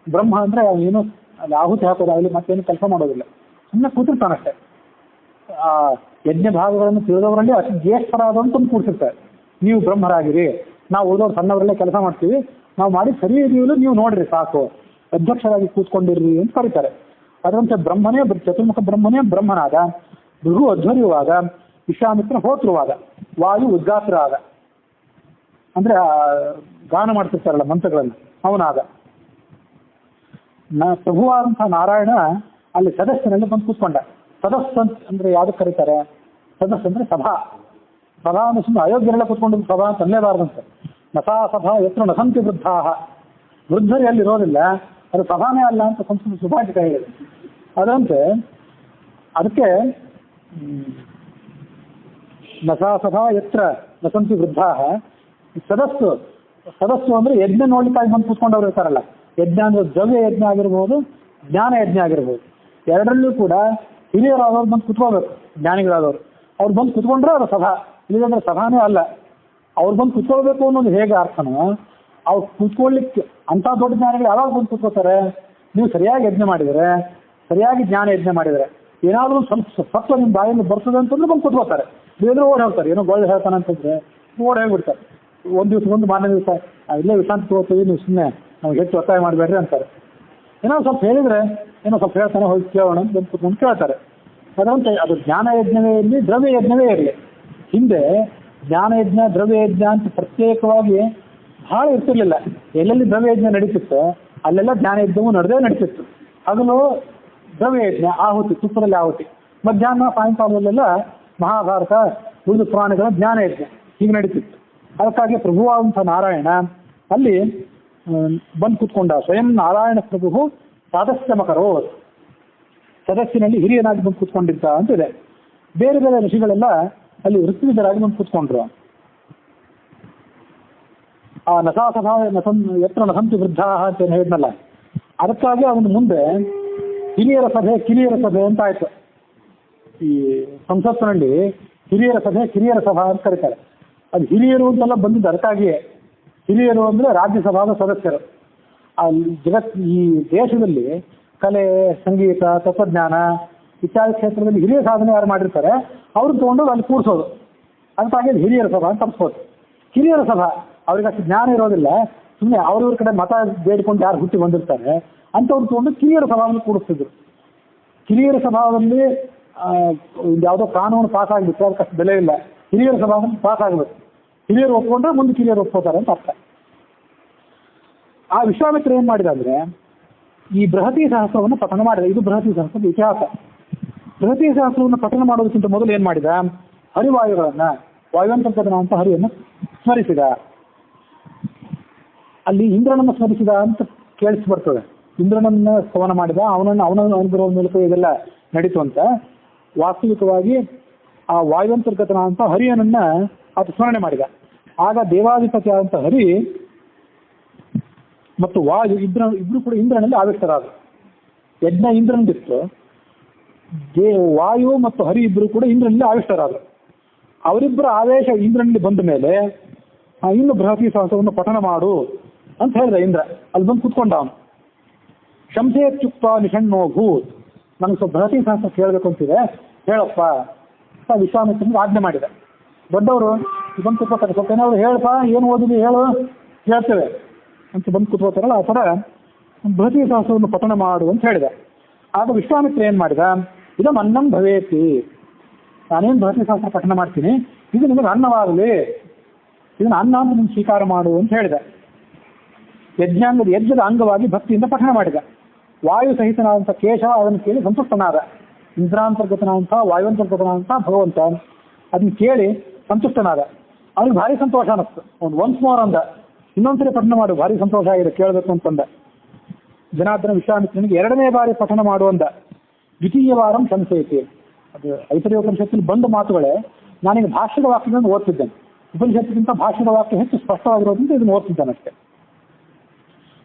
ಬ್ರಹ್ಮ ಅಂದ್ರೆ ಏನು ಅಲ್ಲಿ ಆಹುತಿ ಹಾಕೋದಾಗಲಿ ಮತ್ತೇನು ಕೆಲಸ ಮಾಡೋದಿಲ್ಲ, ಸುಮ್ಮನೆ ಕೂತಿರ್ತಾನಷ್ಟೇ. ಆ ಯಜ್ಞ ಭಾಗಗಳನ್ನು ತಿಳಿದವರಲ್ಲಿ ಅತಿ ಜ್ಯೇಷ್ಠರಾದಂತ ಒಂದು ಕೂಡಿಸಿರ್ತಾರೆ. ನೀವು ಬ್ರಹ್ಮರಾಗಿರಿ, ನಾವು ಉಳಿದವ್ರು ಸಣ್ಣವರಲ್ಲೇ ಕೆಲಸ ಮಾಡ್ತೀವಿ, ನಾವು ಮಾಡಿ ಸರಿ ಇದೆಯಲ್ಲ ನೀವು ನೋಡ್ರಿ ಸಾಕು, ಅಧ್ಯಕ್ಷರಾಗಿ ಕೂತ್ಕೊಂಡಿರ್ರಿ ಅಂತ ಕರೀತಾರೆ. ಅದರಂತೆ ಬ್ರಹ್ಮನೇ, ಚತುರ್ಮುಖ ಬ್ರಹ್ಮನೇ ಬ್ರಹ್ಮನಾದ, ಭೃಗು ಅಧ್ವರ್ಯುವಾದ, ವಿಶ್ವಾಮಿತ್ರ ಹೋತೃವಾದ, ವಾಯು ಉದ್ಗಾತ್ರ ಆದ, ಅಂದ್ರೆ ಗಾನ ಮಾಡ್ತಿರ್ತಾರಲ್ಲ ಮಂತ್ರಗಳನ್ನು, ಅವನಾದ. ಪ್ರಭುವಾದಂತಹ ನಾರಾಯಣ ಅಲ್ಲಿ ಸದಸ್ಯನಲ್ಲಿ ಬಂದು ಕೂತ್ಕೊಂಡ. ಸದಸ್ಯ ಅಂದ್ರೆ ಯಾವ್ದಕ್ಕೆ ಕರೀತಾರೆ? ಸದಸ್ಯ ಅಂದ್ರೆ ಸಭಾ. ಸಭಾ ಅಂದ್ರೆ ಸುಮ್ಮನೆ ಅಯೋಗ್ಯರೆಲ್ಲ ಕೂತ್ಕೊಂಡಿದ್ದು ಸಭಾ ಅಂತ ಅನ್ನಲೇಬಾರ್ದಂತೆ. ನಸಾ ಸಭಾ ಎತ್ರ ನಸಂತಿ ವೃದ್ಧಾ, ವೃದ್ಧರು ಎಲ್ಲಿ ಇರೋದಿಲ್ಲ, ಅದು ಸಭಾನೇ ಅಲ್ಲ ಅಂತ ಸಂಸ್ಕೃತ ಸುಭಾಷಿತ ಹೇಳಿದೆ. ಅದಂತೆ ಅದಕ್ಕೆ ನಸಾ ಸಭಾ ಎತ್ರ ನಸಂತಿ ವೃದ್ಧಾ. ಸದಸ್ಸು ಅಂದ್ರೆ ಯಜ್ಞ ನೋಡ್ಲಿಕ್ಕಾಗಿ ಬಂದು ಕೂತ್ಕೊಂಡವ್ರು ಇರ್ತಾರಲ್ಲ. ಯಜ್ಞ ಅಂದ್ರೆ ದ್ರವ್ಯ ಯಜ್ಞ ಆಗಿರ್ಬೋದು, ಜ್ಞಾನ ಯಜ್ಞ ಆಗಿರ್ಬೋದು. ಎರಡರಲ್ಲೂ ಕೂಡ ಹಿರಿಯರಾದವ್ರು ಬಂದು ಕುತ್ಕೋಬೇಕು, ಜ್ಞಾನಿಗಳಾದವರು. ಅವ್ರು ಬಂದು ಕುತ್ಕೊಂಡ್ರೆ ಅದು ಸಭಾ, ಇಲ್ಲಂದ್ರೆ ಸಭಾನೇ ಅಲ್ಲ. ಅವ್ರು ಬಂದು ಕುತ್ಕೊಳ್ಬೇಕು ಅನ್ನೋದು ಹೇಗೆ ಅರ್ಥನೋ, ಅವ್ರು ಕುತ್ಕೊಳ್ಳಿಕ್ಕೆ ಅಂತ ದೊಡ್ಡ ಜ್ಞಾನಿಗಳು ಯಾವಾಗ ಬಂದು ಕುತ್ಕೋತಾರೆ? ನೀವು ಸರಿಯಾಗಿ ಯಜ್ಞ ಮಾಡಿದರೆ, ಸರಿಯಾಗಿ ಜ್ಞಾನ ಯಜ್ಞ ಮಾಡಿದರೆ, ಏನಾದರೂ ಸ್ವಲ್ಪ ಸತ್ವ ನಿಮ್ಮ ಬಾಯಲ್ಲಿ ಬರ್ತದೆ ಅಂತಂದ್ರೆ ಬಂದು ಕುತ್ಕೋತಾರೆ. ಇಲ್ಲಂದ್ರೆ ಓಡಿ ಹೋಗ್ತಾರೆ. ಏನೋ ಗೋಳ್ಳೆ ಹೇಳ್ತಾನೆ ಅಂತಂದ್ರೆ ಓಡಿ ಹೋಗ್ಬಿಡ್ತಾರೆ. ಒಂದು ದಿವಸ ಒಂದು ಮಾರನೇ ದಿವಸ ಇಲ್ಲೇ ವಿಶ್ರಾಂತಿ ತಗೋತೀವಿ, ನೀವು ಸುಮ್ಮನೆ ನಾವು ಹೆಚ್ಚು ಒತ್ತಾಯ ಮಾಡಬೇಡ್ರಿ ಅಂತಾರೆ. ಏನೋ ಸ್ವಲ್ಪ ಹೇಳಿದ್ರೆ ಏನೋ ಸ್ವಲ್ಪ ಹೇಳ್ತಾನೆ, ಹೋಗಿ ಕೇಳೋಣ ಅಂತ ಕುತ್ಕೊಂಡು ಕೇಳ್ತಾರೆ. ಅದರಂತೆ ಅದು ಜ್ಞಾನ ಯಜ್ಞವೇ ಇರಲಿ, ದ್ರವ್ಯ ಯಜ್ಞವೇ ಇರಲಿ. ಹಿಂದೆ ಜ್ಞಾನಯಜ್ಞ ದ್ರವ್ಯಯಜ್ಞ ಅಂತ ಪ್ರತ್ಯೇಕವಾಗಿ ಬಹಳ ಇರ್ತಿರ್ಲಿಲ್ಲ. ಎಲ್ಲೆಲ್ಲಿ ದ್ರವ್ಯಯಜ್ಞ ನಡೀತಿತ್ತು ಅಲ್ಲೆಲ್ಲ ಜ್ಞಾನಯಜ್ಞವೂ ನಡೀತಿತ್ತು. ಹಗಲು ದ್ರವ್ಯಯಜ್ಞ, ಆಹುತಿ, ತುಪ್ಪದಲ್ಲಿ ಆಹುತಿ. ಮಧ್ಯಾಹ್ನ ಸಾಯಂಕಾಲದಲ್ಲೆಲ್ಲ ಮಹಾಭಾರತ ಉಳಿದ ಪುರಾಣಗಳ ಜ್ಞಾನ ಇತ್ತು, ಹೀಗೆ ನಡೀತಿತ್ತು. ಅದಕ್ಕಾಗಿ ಪ್ರಭುವಾದಂಥ ನಾರಾಯಣ ಅಲ್ಲಿ ಬಂದು ಕೂತ್ಕೊಂಡ. ಸ್ವಯಂ ನಾರಾಯಣ ಪ್ರಭು ಸದಸ್ಯ ಮಕರೋ, ಸದಸ್ಯನಲ್ಲಿ ಹಿರಿಯನಾಗಿ ಬಂದು ಕೂತ್ಕೊಂಡಿದ್ದ ಅಂತಿದೆ. ಬೇರೆ ಬೇರೆ ಋಷಿಗಳೆಲ್ಲ ಅಲ್ಲಿ ಋತ್ವಿಜರಾಗಿ ಬಂದು ಕೂತ್ಕೊಂಡ್ರು. ಆ ನಸಾಸಭಾ ಎತ್ರ ನಸಂತಿ ವೃದ್ಧಾ ಅಂತ ಹೇಳಿದ್ನಲ್ಲ, ಅದಕ್ಕಾಗಿ ಅವನ ಮುಂದೆ ಹಿರಿಯರ ಸಭೆ ಕಿರಿಯರ ಸಭೆ ಅಂತ ಆಯ್ತು. ಈ ಸಂಸತ್ತಿನಲ್ಲಿ ಹಿರಿಯರ ಸಭೆ ಕಿರಿಯರ ಸಭಾ ಅಂತ ಕರೀತಾರೆ. ಅದು ಹಿರಿಯರು ಅಂತೆಲ್ಲ ಬಂದಿದ್ದು ಅದಕ್ಕಾಗಿಯೇ. ಹಿರಿಯರು ಅಂದರೆ ರಾಜ್ಯಸಭಾದ ಸದಸ್ಯರು. ಈ ದೇಶದಲ್ಲಿ ಕಲೆ, ಸಂಗೀತ, ತತ್ವಜ್ಞಾನ ಇತ್ಯಾದಿ ಕ್ಷೇತ್ರದಲ್ಲಿ ಹಿರಿಯ ಸಾಧನೆ ಯಾರು ಮಾಡಿರ್ತಾರೆ ಅವ್ರನ್ನ ತಗೊಂಡು ಅಲ್ಲಿ ಕೂರಿಸೋದು. ಅದಕ್ಕಾಗಿ ಹಿರಿಯರ ಸಭಾ ಅಂತ ತಪ್ಪಿಸೋದು. ಕಿರಿಯರ ಸಭಾ ಅವ್ರಿಗೆ ಅಷ್ಟು ಜ್ಞಾನ ಇರೋದಿಲ್ಲ, ಸುಮ್ಮನೆ ಅವ್ರವ್ರ ಕಡೆ ಮತ ಬೇಡಿಕೊಂಡು ಯಾರು ಹುಟ್ಟಿ ಬಂದಿರ್ತಾರೆ ಅಂಥವ್ರು ತಗೊಂಡು ಕಿರಿಯರ ಸಭಾವನ್ನು ಕೂಡಿಸ್ತಿದ್ರು. ಕಿರಿಯರ ಸಭಾದಲ್ಲಿ ಯಾವುದೋ ಕಾನೂನು ಪಾಸ್ ಆಗಿಬಿಟ್ಟು ಅದಕ್ಕಷ್ಟು ಬೆಲೆ ಇಲ್ಲ. ಹಿರಿಯರ ಸಭಾವನ್ನು ಪಾಸ್ ಆಗಬೇಕು. ಹಿರಿಯರು ಒಪ್ಕೊಂಡ್ರೆ ಮುಂದೆ ಕಿರಿಯರು ಒಪ್ಕೋತಾರೆ ಅಂತ ಅರ್ಥ. ಆ ವಿಶ್ವಾಮಿತ್ರ ಏನು ಮಾಡಿದ ಅಂದರೆ ಈ ಬೃಹತಿ ಸಹಸ್ರವನ್ನು ಪಠನ ಮಾಡಿದ. ಇದು ಬೃಹತಿ ಸಹಸ್ರದ ಇತಿಹಾಸ. ಬೃಹತಿ ಸಹಸ್ರವನ್ನು ಪಠನ ಮಾಡೋದಕ್ಕಿಂತ ಮೊದಲು ಏನು ಮಾಡಿದ, ಹರಿವಾಯುಗಳನ್ನು, ವಾಯುವಂತರ್ಗತನ ಅಂತ ಹರಿಯನ್ನು ಸ್ಮರಿಸಿದ. ಅಲ್ಲಿ ಇಂದ್ರನನ್ನು ಸ್ಮರಿಸಿದ ಅಂತ ಕೇಳಿಸಿ ಬರ್ತದೆ. ಇಂದ್ರನನ್ನು ಸ್ತವನ ಮಾಡಿದ, ಅವನ ಅನುಗ್ರಹದ ಮೂಲಕ ಇದೆಲ್ಲ ನಡೀತು ಅಂತ. ವಾಸ್ತವಿಕವಾಗಿ ಆ ವಾಯುವಂತರ್ಗತನ ಅಂತ ಹರಿಯನನ್ನ ಆತ ಸ್ಮರಣೆ ಮಾಡಿದ. ಆಗ ದೇವಾಧಿಪತಿ ಆದಂಥ ಹರಿ ಮತ್ತು ವಾಯು ಇಬ್ರು ಕೂಡ ಇಂದ್ರನಲ್ಲಿ ಆವಿಷ್ಟರಾದರು. ಯಜ್ಞ ಇಂದ್ರನಿತ್ತು, ವಾಯು ಮತ್ತು ಹರಿ ಇಬ್ಬರು ಕೂಡ ಇಂದ್ರನಲ್ಲಿ ಆವಿಷ್ಟರಾದರು. ಅವರಿಬ್ಬರ ಆವೇಶ ಇಂದ್ರನಲ್ಲಿ ಬಂದ ಮೇಲೆ ಇನ್ನು ಬೃಹತಿ ಸಹಸ್ರವನ್ನು ಪಠನ ಮಾಡು ಅಂತ ಹೇಳಿದ ಇಂದ್ರ. ಅಲ್ಲಿ ಬಂದು ಕುತ್ಕೊಂಡ ಅವನು. ಶಂಸೇತ್ಯುಕ್ತ ನಿಷಣ್ಣೋ ಭೂತ್, ನನಗೆ ಸ್ವಲ್ಪ ಬೃಹತಿ ಸಹಸ್ರ ಕೇಳಬೇಕು ಅಂತಿದೆ, ಹೇಳಪ್ಪ ಅಂತ ವಿಶ್ವಾಮಿತ್ರನಿಗೆ ಆಜ್ಞೆ ಮಾಡಿದೆ. ದೊಡ್ಡವರು ಬಂದು ಕೂತ್ಕೋತಾರೆ, ಸ್ವಲ್ಪ ಏನಾದ್ರು ಹೇಳಪ್ಪ, ಏನು ಓದಿದ್ವಿ ಹೇಳು, ಹೇಳ್ತೇವೆ ಅಂತ ಬಂದು ಕೂತ್ಕೋತಾರಲ್ಲ, ಆ ಥರ ಬೃಹತಿ ಸಹಸ್ರವನ್ನು ಪಠನ ಮಾಡು ಅಂತ ಹೇಳಿದೆ. ಆಗ ವಿಶ್ವಾಮಿತ್ರ ಏನು ಮಾಡಿದ, ಇದು ಅನ್ನಂ ಭವೇತಿ, ನಾನೇನು ಬೃಹತಿ ಸಹಸ್ರ ಪಠನ ಮಾಡ್ತೀನಿ, ಇದು ನಿಮಗೆ ಅನ್ನವಾಗಲಿ, ಇದನ್ನು ಅನ್ನ ಅಂತ ನಿಮ್ಗೆ ಸ್ವೀಕಾರ ಮಾಡು ಅಂತ ಹೇಳಿದೆ. ಯಜ್ಞದ ಅಂಗವಾಗಿ ಭಕ್ತಿಯಿಂದ ಪಠನ ಮಾಡಿದ. ವಾಯು ಸಹಿತನಾದಂಥ ಕೇಶವ ಅದನ್ನು ಕೇಳಿ ಸಂತುಷ್ಟನಾದ. ಇಂದ್ರಾಂತರ್ಗತನಾದಂಥ ವಾಯುವಂತರ್ಗತನಾದಂಥ ಭಗವಂತ ಅದನ್ನು ಕೇಳಿ ಸಂತುಷ್ಟನಾದ. ಅವನಿಗೆ ಭಾರಿ ಸಂತೋಷ ಅನ್ನಿಸ್ತು. ಅವ್ನು ಒನ್ಸ್ ಮೋರ್ ಅಂದ, ಇನ್ನೊಂದ್ಸರಿ ಪಠನ ಮಾಡು, ಭಾರಿ ಸಂತೋಷ ಆಗಿದೆ ಕೇಳಬೇಕು ಅಂತಂದ. ಜನಾರ್ದನ ವಿಶ್ವಾಮಿತ್ರನಿಗೆ 2ನೇ ಬಾರಿ ಪಠನ ಮಾಡುವಂದ. ದ್ವಿತೀಯ ವಾರಂ ಸಂಸೇತಿ, ಅದು ಐತರೇಯೋಪನಿಷತ್ತಲ್ಲಿ ಬಂದ ಮಾತುಗಳೇ. ನಾನೀಗ ಭಾಷ್ಯದ ವಾಕ್ಯಗಳನ್ನು ಓದ್ತಿದ್ದೇನೆ. ಉಪನಿಷತ್ತಿಗಿಂತ ಭಾಷ್ಯದ ವಾಕ್ಯ ಹೆಚ್ಚು ಸ್ಪಷ್ಟವಾಗಿರೋದ್ರಿಂದ ಇದನ್ನು ಓದ್ತಿದ್ದಾನಷ್ಟೇ.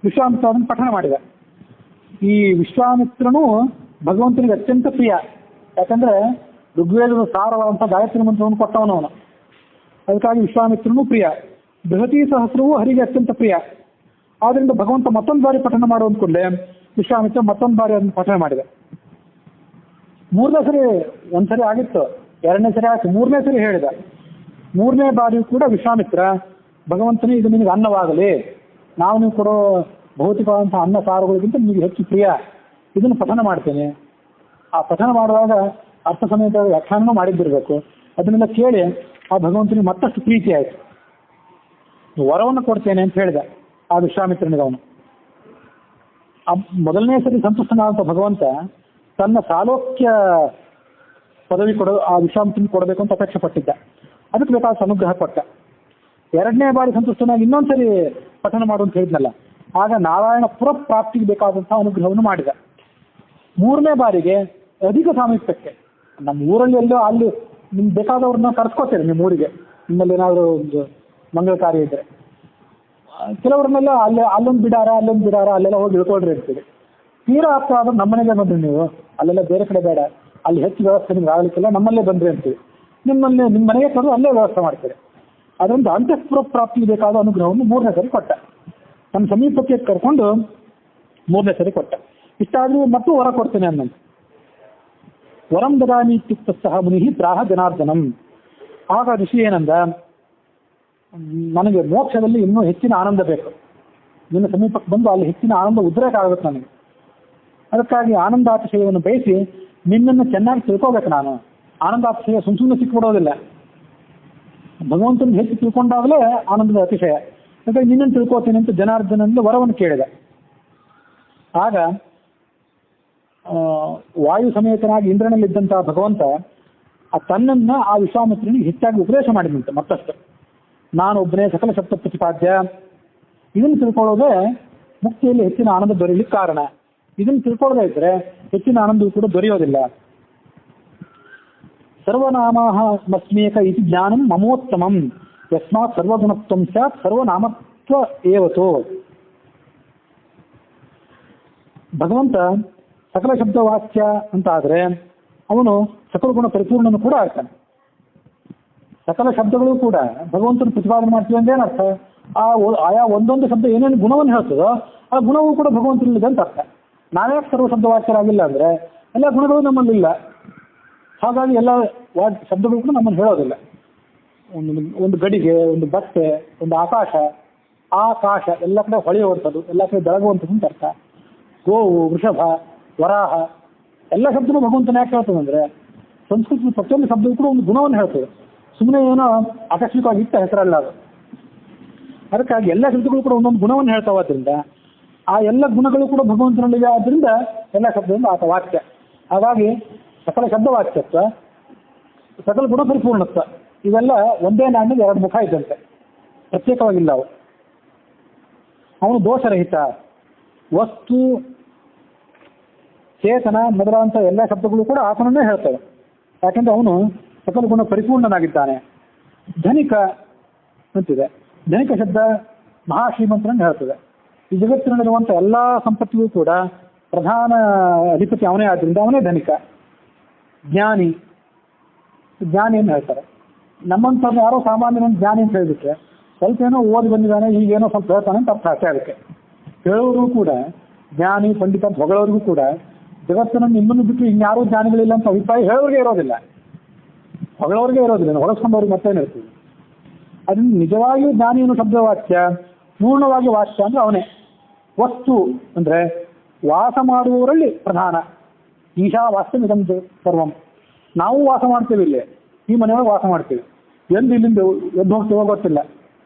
ವಿಶ್ವಾಮಿತ್ರ ಅದನ್ನು ಪಠನ ಮಾಡಿದ. ಈ ವಿಶ್ವಾಮಿತ್ರನು ಭಗವಂತನಿಗೆ ಅತ್ಯಂತ ಪ್ರಿಯ. ಯಾಕಂದ್ರೆ ಋಗ್ವೇದದ ಸಾರವಾದಂಥ ಗಾಯತ್ರಿ ಮಂತ್ರವನ್ನು ಕೊಟ್ಟವನು ಅವನು. ಅದಕ್ಕಾಗಿ ವಿಶ್ವಾಮಿತ್ರನು ಪ್ರಿಯ. ಬೃಹತಿ ಸಹಸ್ರವೂ ಹರಿಗೆ ಅತ್ಯಂತ ಪ್ರಿಯ. ಆದ್ದರಿಂದ ಭಗವಂತ ಮತ್ತೊಂದು ಬಾರಿ ಪಠನ ಮಾಡುವ ಅಂದ್ಕೊಂಡೆ ವಿಶ್ವಾಮಿತ್ರ ಮತ್ತೊಂದು ಬಾರಿ ಅದನ್ನು ಪಠನ ಮಾಡಿದೆ. 3ನೇ ಸರಿ, ಒಂದ್ಸರಿ ಆಗಿತ್ತು, 2ನೇ ಸರಿ ಆಯ್ತು, 3ನೇ ಸರಿ ಹೇಳಿದ. 3ನೇ ಬಾರಿಯೂ ಕೂಡ ವಿಶ್ವಾಮಿತ್ರ ಭಗವಂತನೇ ಇದು ನಿನಗೆ ಅನ್ನವಾಗಲಿ, ನಾವು ನೀವು ಕೊಡೋ ಭೌತಿಕವಾದಂಥ ಅನ್ನ ಸಾರುಗಳಿಗಿಂತ ನಿಮಗೆ ಹೆಚ್ಚು ಪ್ರಿಯ, ಇದನ್ನು ಪಠನ ಮಾಡ್ತೇನೆ. ಆ ಪಠನ ಮಾಡುವಾಗ ಅರ್ಥ ಸಮೇತ ವ್ಯಾಖ್ಯಾನವೂ ಮಾಡಿದ್ದಿರಬೇಕು. ಅದನ್ನೆಲ್ಲ ಕೇಳಿ ಆ ಭಗವಂತನಿಗೆ ಮತ್ತಷ್ಟು ಪ್ರೀತಿ ಆಯಿತು. ವರವನ್ನು ಕೊಡ್ತೇನೆ ಅಂತ ಹೇಳಿದ ಆ ವಿಶ್ವಾಮಿತ್ರನಿಗೆ ಅವನು. ಆ ಮೊದಲನೇ ಸರಿ ಸಂತುಷ್ಟನಾದಂಥ ಭಗವಂತ ತನ್ನ ಸಾಲೋಕ್ಯ ಪದವಿ ಆ ವಿಶ್ವಾಮಿತ್ರನಿಗೆ ಕೊಡಬೇಕು ಅಂತ ಅಪೇಕ್ಷೆ ಪಟ್ಟಿದ್ದ. ಅದಕ್ಕೆ ಬೇಕಾದ ಅನುಗ್ರಹ ಕೊಟ್ಟ. 2ನೇ ಬಾರಿ ಸಂತುಷ್ಟನಾಗಿ ಇನ್ನೊಂದ್ಸರಿ ಪಠನ ಮಾಡು ಅಂತ ಹೇಳಿದ್ನಲ್ಲ, ಆಗ ನಾರಾಯಣ ಪುರಪ್ರಾಪ್ತಿಗೆ ಬೇಕಾದಂಥ ಅನುಗ್ರಹವನ್ನು ಮಾಡಿದ. 3ನೇ ಬಾರಿಗೆ ಅಧಿಕ ಸಾಮೀಪ್ಯಕ್ಕೆ, ನಮ್ಮ ಊರಲ್ಲಿ ಎಲ್ಲೋ ಅಲ್ಲಿ ನಿಮ್ಗೆ ಬೇಕಾದವ್ರನ್ನ ಕರ್ಸ್ಕೋತೀರಿ ನಿಮ್ಮ ಊರಿಗೆ, ನಿಮ್ಮಲ್ಲಿ ಏನಾದರೂ ಒಂದು ಮಂಗಳ ಕಾರ್ಯ ಇದ್ದರೆ. ಕೆಲವ್ರನ್ನೆಲ್ಲ ಅಲ್ಲೊಂದು ಬಿಡಾರ ಅಲ್ಲೆಲ್ಲ ಹೋಗಿ ಇಳ್ಕೊಳ್ರಿ ಇರ್ತೀವಿ. ತೀರಾ ಅರ್ಥ ಆದ್ರೆ ನಮ್ಮನೆಗೆ ಬಂದ್ರಿ ನೀವು, ಅಲ್ಲೆಲ್ಲ ಬೇರೆ ಕಡೆ ಬೇಡ, ಅಲ್ಲಿ ಹೆಚ್ಚು ವ್ಯವಸ್ಥೆ ನಿಮ್ಗೆ ಆಗಲಿಕ್ಕಿಲ್ಲ, ನಮ್ಮಲ್ಲೇ ಬಂದ್ರಿ ಅಂತೀವಿ. ನಿಮ್ಮ ಮನೆಗೆ ಕರೆದು ಅಲ್ಲೇ ವ್ಯವಸ್ಥೆ ಮಾಡ್ತೀರಿ. ಅದರಿಂದ ಅಂತಃಪುರ ಪ್ರಾಪ್ತಿಗೆ ಬೇಕಾದ ಅನುಗ್ರಹವನ್ನು 3ನೇ ಸರಿ ಕೊಟ್ಟ. ತನ್ನ ಸಮೀಪಕ್ಕೆ ಕರ್ಕೊಂಡು 3ನೇ ಸರಿ ಕೊಟ್ಟ. ಇಷ್ಟಾದರೂ ಮತ್ತು ವರ ಕೊಡ್ತೇನೆ ಅನ್ನಂತ. ವರಂ ದದಾಮಿ ಇತ್ಯುಕ್ತ ಸಹ ಮುನಿ ಪ್ರಾಹ ಜನಾರ್ದನಂ. ಆಗ ಋಷಿ ಏನಂದ, ನನಗೆ ಮೋಕ್ಷದಲ್ಲಿ ಇನ್ನೂ ಹೆಚ್ಚಿನ ಆನಂದ ಬೇಕು, ನಿನ್ನ ಸಮೀಪಕ್ಕೆ ಬಂದು ಅಲ್ಲಿ ಹೆಚ್ಚಿನ ಆನಂದ ಉದ್ರೇಕ ಆಗಬೇಕು ನನಗೆ. ಅದಕ್ಕಾಗಿ ಆನಂದಾತಿಶಯವನ್ನು ಬಯಸಿ ನಿನ್ನನ್ನು ಚೆನ್ನಾಗಿ ತಿಳ್ಕೋಬೇಕು ನಾನು. ಆನಂದಾತಿಶಯ ಸುಮ್ಮನೆ ಸಿಕ್ಬಿಡೋದಿಲ್ಲ. ಭಗವಂತನ ಹೆಚ್ಚು ತಿಳ್ಕೊಂಡಾಗಲೇ ಆನಂದದ ಅತಿಶಯ. ಹಾಗಾಗಿ ನಿನ್ನನ್ನು ತಿಳ್ಕೋತೀನಿ ಅಂತ ಜನಾರ್ದನಲ್ಲಿ ವರವನ್ನು ಕೇಳಿದ. ಆಗ ವಾಯು ಸಮೇತನಾಗಿ ಇಂದ್ರನಲ್ಲಿದ್ದಂತಹ ಭಗವಂತ ಆ ತನ್ನನ್ನ ಆ ವಿಶ್ವಾಮಿತ್ರನಿಗೆ ಹೆಚ್ಚಾಗಿ ಉಪದೇಶ ಮಾಡಿದಂತೆ ಮತ್ತಷ್ಟು. ನಾನು ಒಬ್ಬನೇ ಸಕಲ ಶಬ್ದ ಪ್ರತಿಪಾದ್ಯ, ಇದನ್ನು ತಿಳ್ಕೊಳ್ಳೋದೇ ಮುಕ್ತಿಯಲ್ಲಿ ಹೆಚ್ಚಿನ ಆನಂದ ದೊರೆಯಲಿಕ್ಕೆ ಕಾರಣ. ಇದನ್ನು ತಿಳ್ಕೊಳ್ಳೋದೇ ಇದ್ರೆ ಹೆಚ್ಚಿನ ಆನಂದವು ಕೂಡ ದೊರೆಯೋದಿಲ್ಲ. ಸರ್ವನಾಮಃ ಮಸ್ಮೇಕ ಇತಿ ಜ್ಞಾನಂ ಮಮೋತ್ತಮಂ ಯಸ್ಮಾತ್ ಸರ್ವಗುಣತ್ವಂ ಸ್ಯಾತ್ ಸರ್ವನಾಮತ್ವ ಏವತೋ. ಭಗವಂತ ಸಕಲ ಶಬ್ದ ವಾಕ್ಯ ಅಂತ ಆದ್ರೆ ಅವನು ಸಕಲ ಗುಣ ಪರಿಪೂರ್ಣನು ಕೂಡ ಆಗ್ತಾನೆ. ಸಕಲ ಶಬ್ದಗಳು ಕೂಡ ಭಗವಂತನ ಪ್ರತಿಪಾದನೆ ಮಾಡ್ತೀವಿ ಅಂದ್ರೆ ಏನರ್ಥ? ಆಯಾ ಒಂದೊಂದು ಶಬ್ದ ಏನೇನು ಗುಣವನ್ನು ಹೇಳ್ತದೋ ಆ ಗುಣವೂ ಕೂಡ ಭಗವಂತನಿದೆ ಅಂತ ಅರ್ಥ. ನಾವ್ಯಾಕೆ ಸರ್ವ ಶಬ್ದ ವಾಕ್ಯರಾಗಿಲ್ಲ ಅಂದ್ರೆ ಎಲ್ಲ ಗುಣಗಳು ನಮ್ಮಲ್ಲಿಲ್ಲ, ಹಾಗಾಗಿ ಎಲ್ಲ ಶಬ್ದಗಳು ಕೂಡ ನಮ್ಮನ್ನು ಹೇಳೋದಿಲ್ಲ. ಒಂದು ಗಡಿಗೆ, ಒಂದು ಬಟ್ಟೆ, ಒಂದು ಆಕಾಶ ಎಲ್ಲ ಕಡೆ ಹೊಳೆಯುವಂಥದ್ದು, ಎಲ್ಲ ಕಡೆ ಬೆಳಗುವಂಥದ್ದು ಅಂತ ಅರ್ಥ. ಗೋವು, ವೃಷಭ, ವರಾಹ ಎಲ್ಲ ಶಬ್ದನೂ ಭಗವಂತನ ಯಾಕೆ ಹೇಳ್ತದೆ ಅಂದ್ರೆ ಸಂಸ್ಕೃತ ಪ್ರತಿಯೊಂದು ಶಬ್ದವೂ ಕೂಡ ಒಂದು ಗುಣವನ್ನು ಹೇಳ್ತದೆ, ಸುಮ್ಮನೆ ಏನೋ ಆಕಸ್ಮಿಕವಾಗಿ ಇಟ್ಟ ಹೆಸರಲ್ಲ ಅದು. ಅದಕ್ಕಾಗಿ ಎಲ್ಲ ಶಬ್ದಗಳು ಕೂಡ ಒಂದೊಂದು ಗುಣವನ್ನು ಹೇಳ್ತಾವಾದ್ರಿಂದ ಆ ಎಲ್ಲ ಗುಣಗಳು ಕೂಡ ಭಗವಂತನಲ್ಲಿವೆ. ಆದ್ರಿಂದ ಎಲ್ಲ ಶಬ್ದದಿಂದ ಆತ ವಾಕ್ಯ. ಹಾಗಾಗಿ ಸಕಲ ಶಬ್ದ ವಾಕ್ಯತ್ವ, ಸಕಲ ಗುಣ ಪರಿಪೂರ್ಣತ್ವ ಇವೆಲ್ಲ ಒಂದೇ ನಾಣ್ಯದ ಎರಡು ಮುಖ ಇದ್ದಂತೆ, ಪ್ರತ್ಯೇಕವಾಗಿಲ್ಲ ಅವು. ಅವನು ದೋಷರಹಿತ, ವಸ್ತು, ಚೇತನ ಮೊದಲಾದಂಥ ಎಲ್ಲ ಶಬ್ದಗಳು ಕೂಡ ಆತನನ್ನೇ ಹೇಳ್ತವೆ. ಯಾಕೆಂದ್ರೆ ಅವನು ಸಕಲ ಗುಣ ಪರಿಪೂರ್ಣನಾಗಿದ್ದಾನೆ. ಧನಿಕ ಅಂತಿದೆ. ಧನಿಕ ಶಬ್ದ ಮಹಾಶ್ರೀಮಂತನನ್ನು ಹೇಳ್ತದೆ. ಈ ಜಗತ್ತಿನಲ್ಲಿರುವಂಥ ಎಲ್ಲ ಸಂಪತ್ತಿಗೂ ಕೂಡ ಪ್ರಧಾನ ಅಧಿಪತಿ ಅವನೇ ಆದ್ರಿಂದ ಅವನೇ ಧನಿಕ. ಜ್ಞಾನಿಯನ್ನು ಹೇಳ್ತಾರೆ. ನಮ್ಮಂಥದ್ದು ಯಾರೋ ಸಾಮಾನ್ಯ ಜ್ಞಾನಿ ಅಂತ ಹೇಳಿಬಿಟ್ರೆ ಸ್ವಲ್ಪ ಏನೋ ಓದಿ ಬಂದಿದ್ದಾನೆ, ಈಗೇನೋ ಸ್ವಲ್ಪ ಹೇಳ್ತಾನೆ ಅಂತ ಅರ್ಥ ಅಷ್ಟೇ. ಅದಕ್ಕೆ ಹೇಳೋರು ಕೂಡ ಜ್ಞಾನಿ ಪಂಡಿತ ಅಂತ ಹೊಗಳೋರಿಗೂ ಕೂಡ ಜಗತ್ತಿನನ್ನು ನಿಮ್ಮನ್ನು ಬಿಟ್ಟು ಇನ್ಯಾರೂ ಜ್ಞಾನಿಗಳಿಲ್ಲ ಅಂತ ಅಭಿಪ್ರಾಯ ಹೇಳೋರಿಗೆ ಇರೋದಿಲ್ಲ, ಹೊಗಳೋರಿಗೆ ಇರೋದಿಲ್ಲ, ಹೊಳಸ್ಕೊಂಡವ್ರಿಗೆ ಮತ್ತೇನಿರ್ತದೆ. ಅದನ್ನು ನಿಜವಾಗಿಯೂ ಜ್ಞಾನಿಯನ್ನು ಶಬ್ದವಾಕ್ಯ, ಪೂರ್ಣವಾಗಿ ವಾಕ್ಯ ಅಂದ್ರೆ ಅವನೇ. ವಸ್ತು ಅಂದ್ರೆ ವಾಸ ಮಾಡುವವರಲ್ಲಿ ಪ್ರಧಾನ. ಈಶಾ ವಾಸ್ತವಿದಂ ಸರ್ವಂ. ನಾವು ವಾಸ ಮಾಡ್ತೇವೆ, ಇಲ್ಲಿ ಈ ಮನೆಯೊಳಗೆ ವಾಸ ಮಾಡ್ತೀವಿ. ಇಲ್ಲಿಂದ ಎದ್ದು ಹೋಗ್ತೀವೋ ಗೊತ್ತಿಲ್ಲ,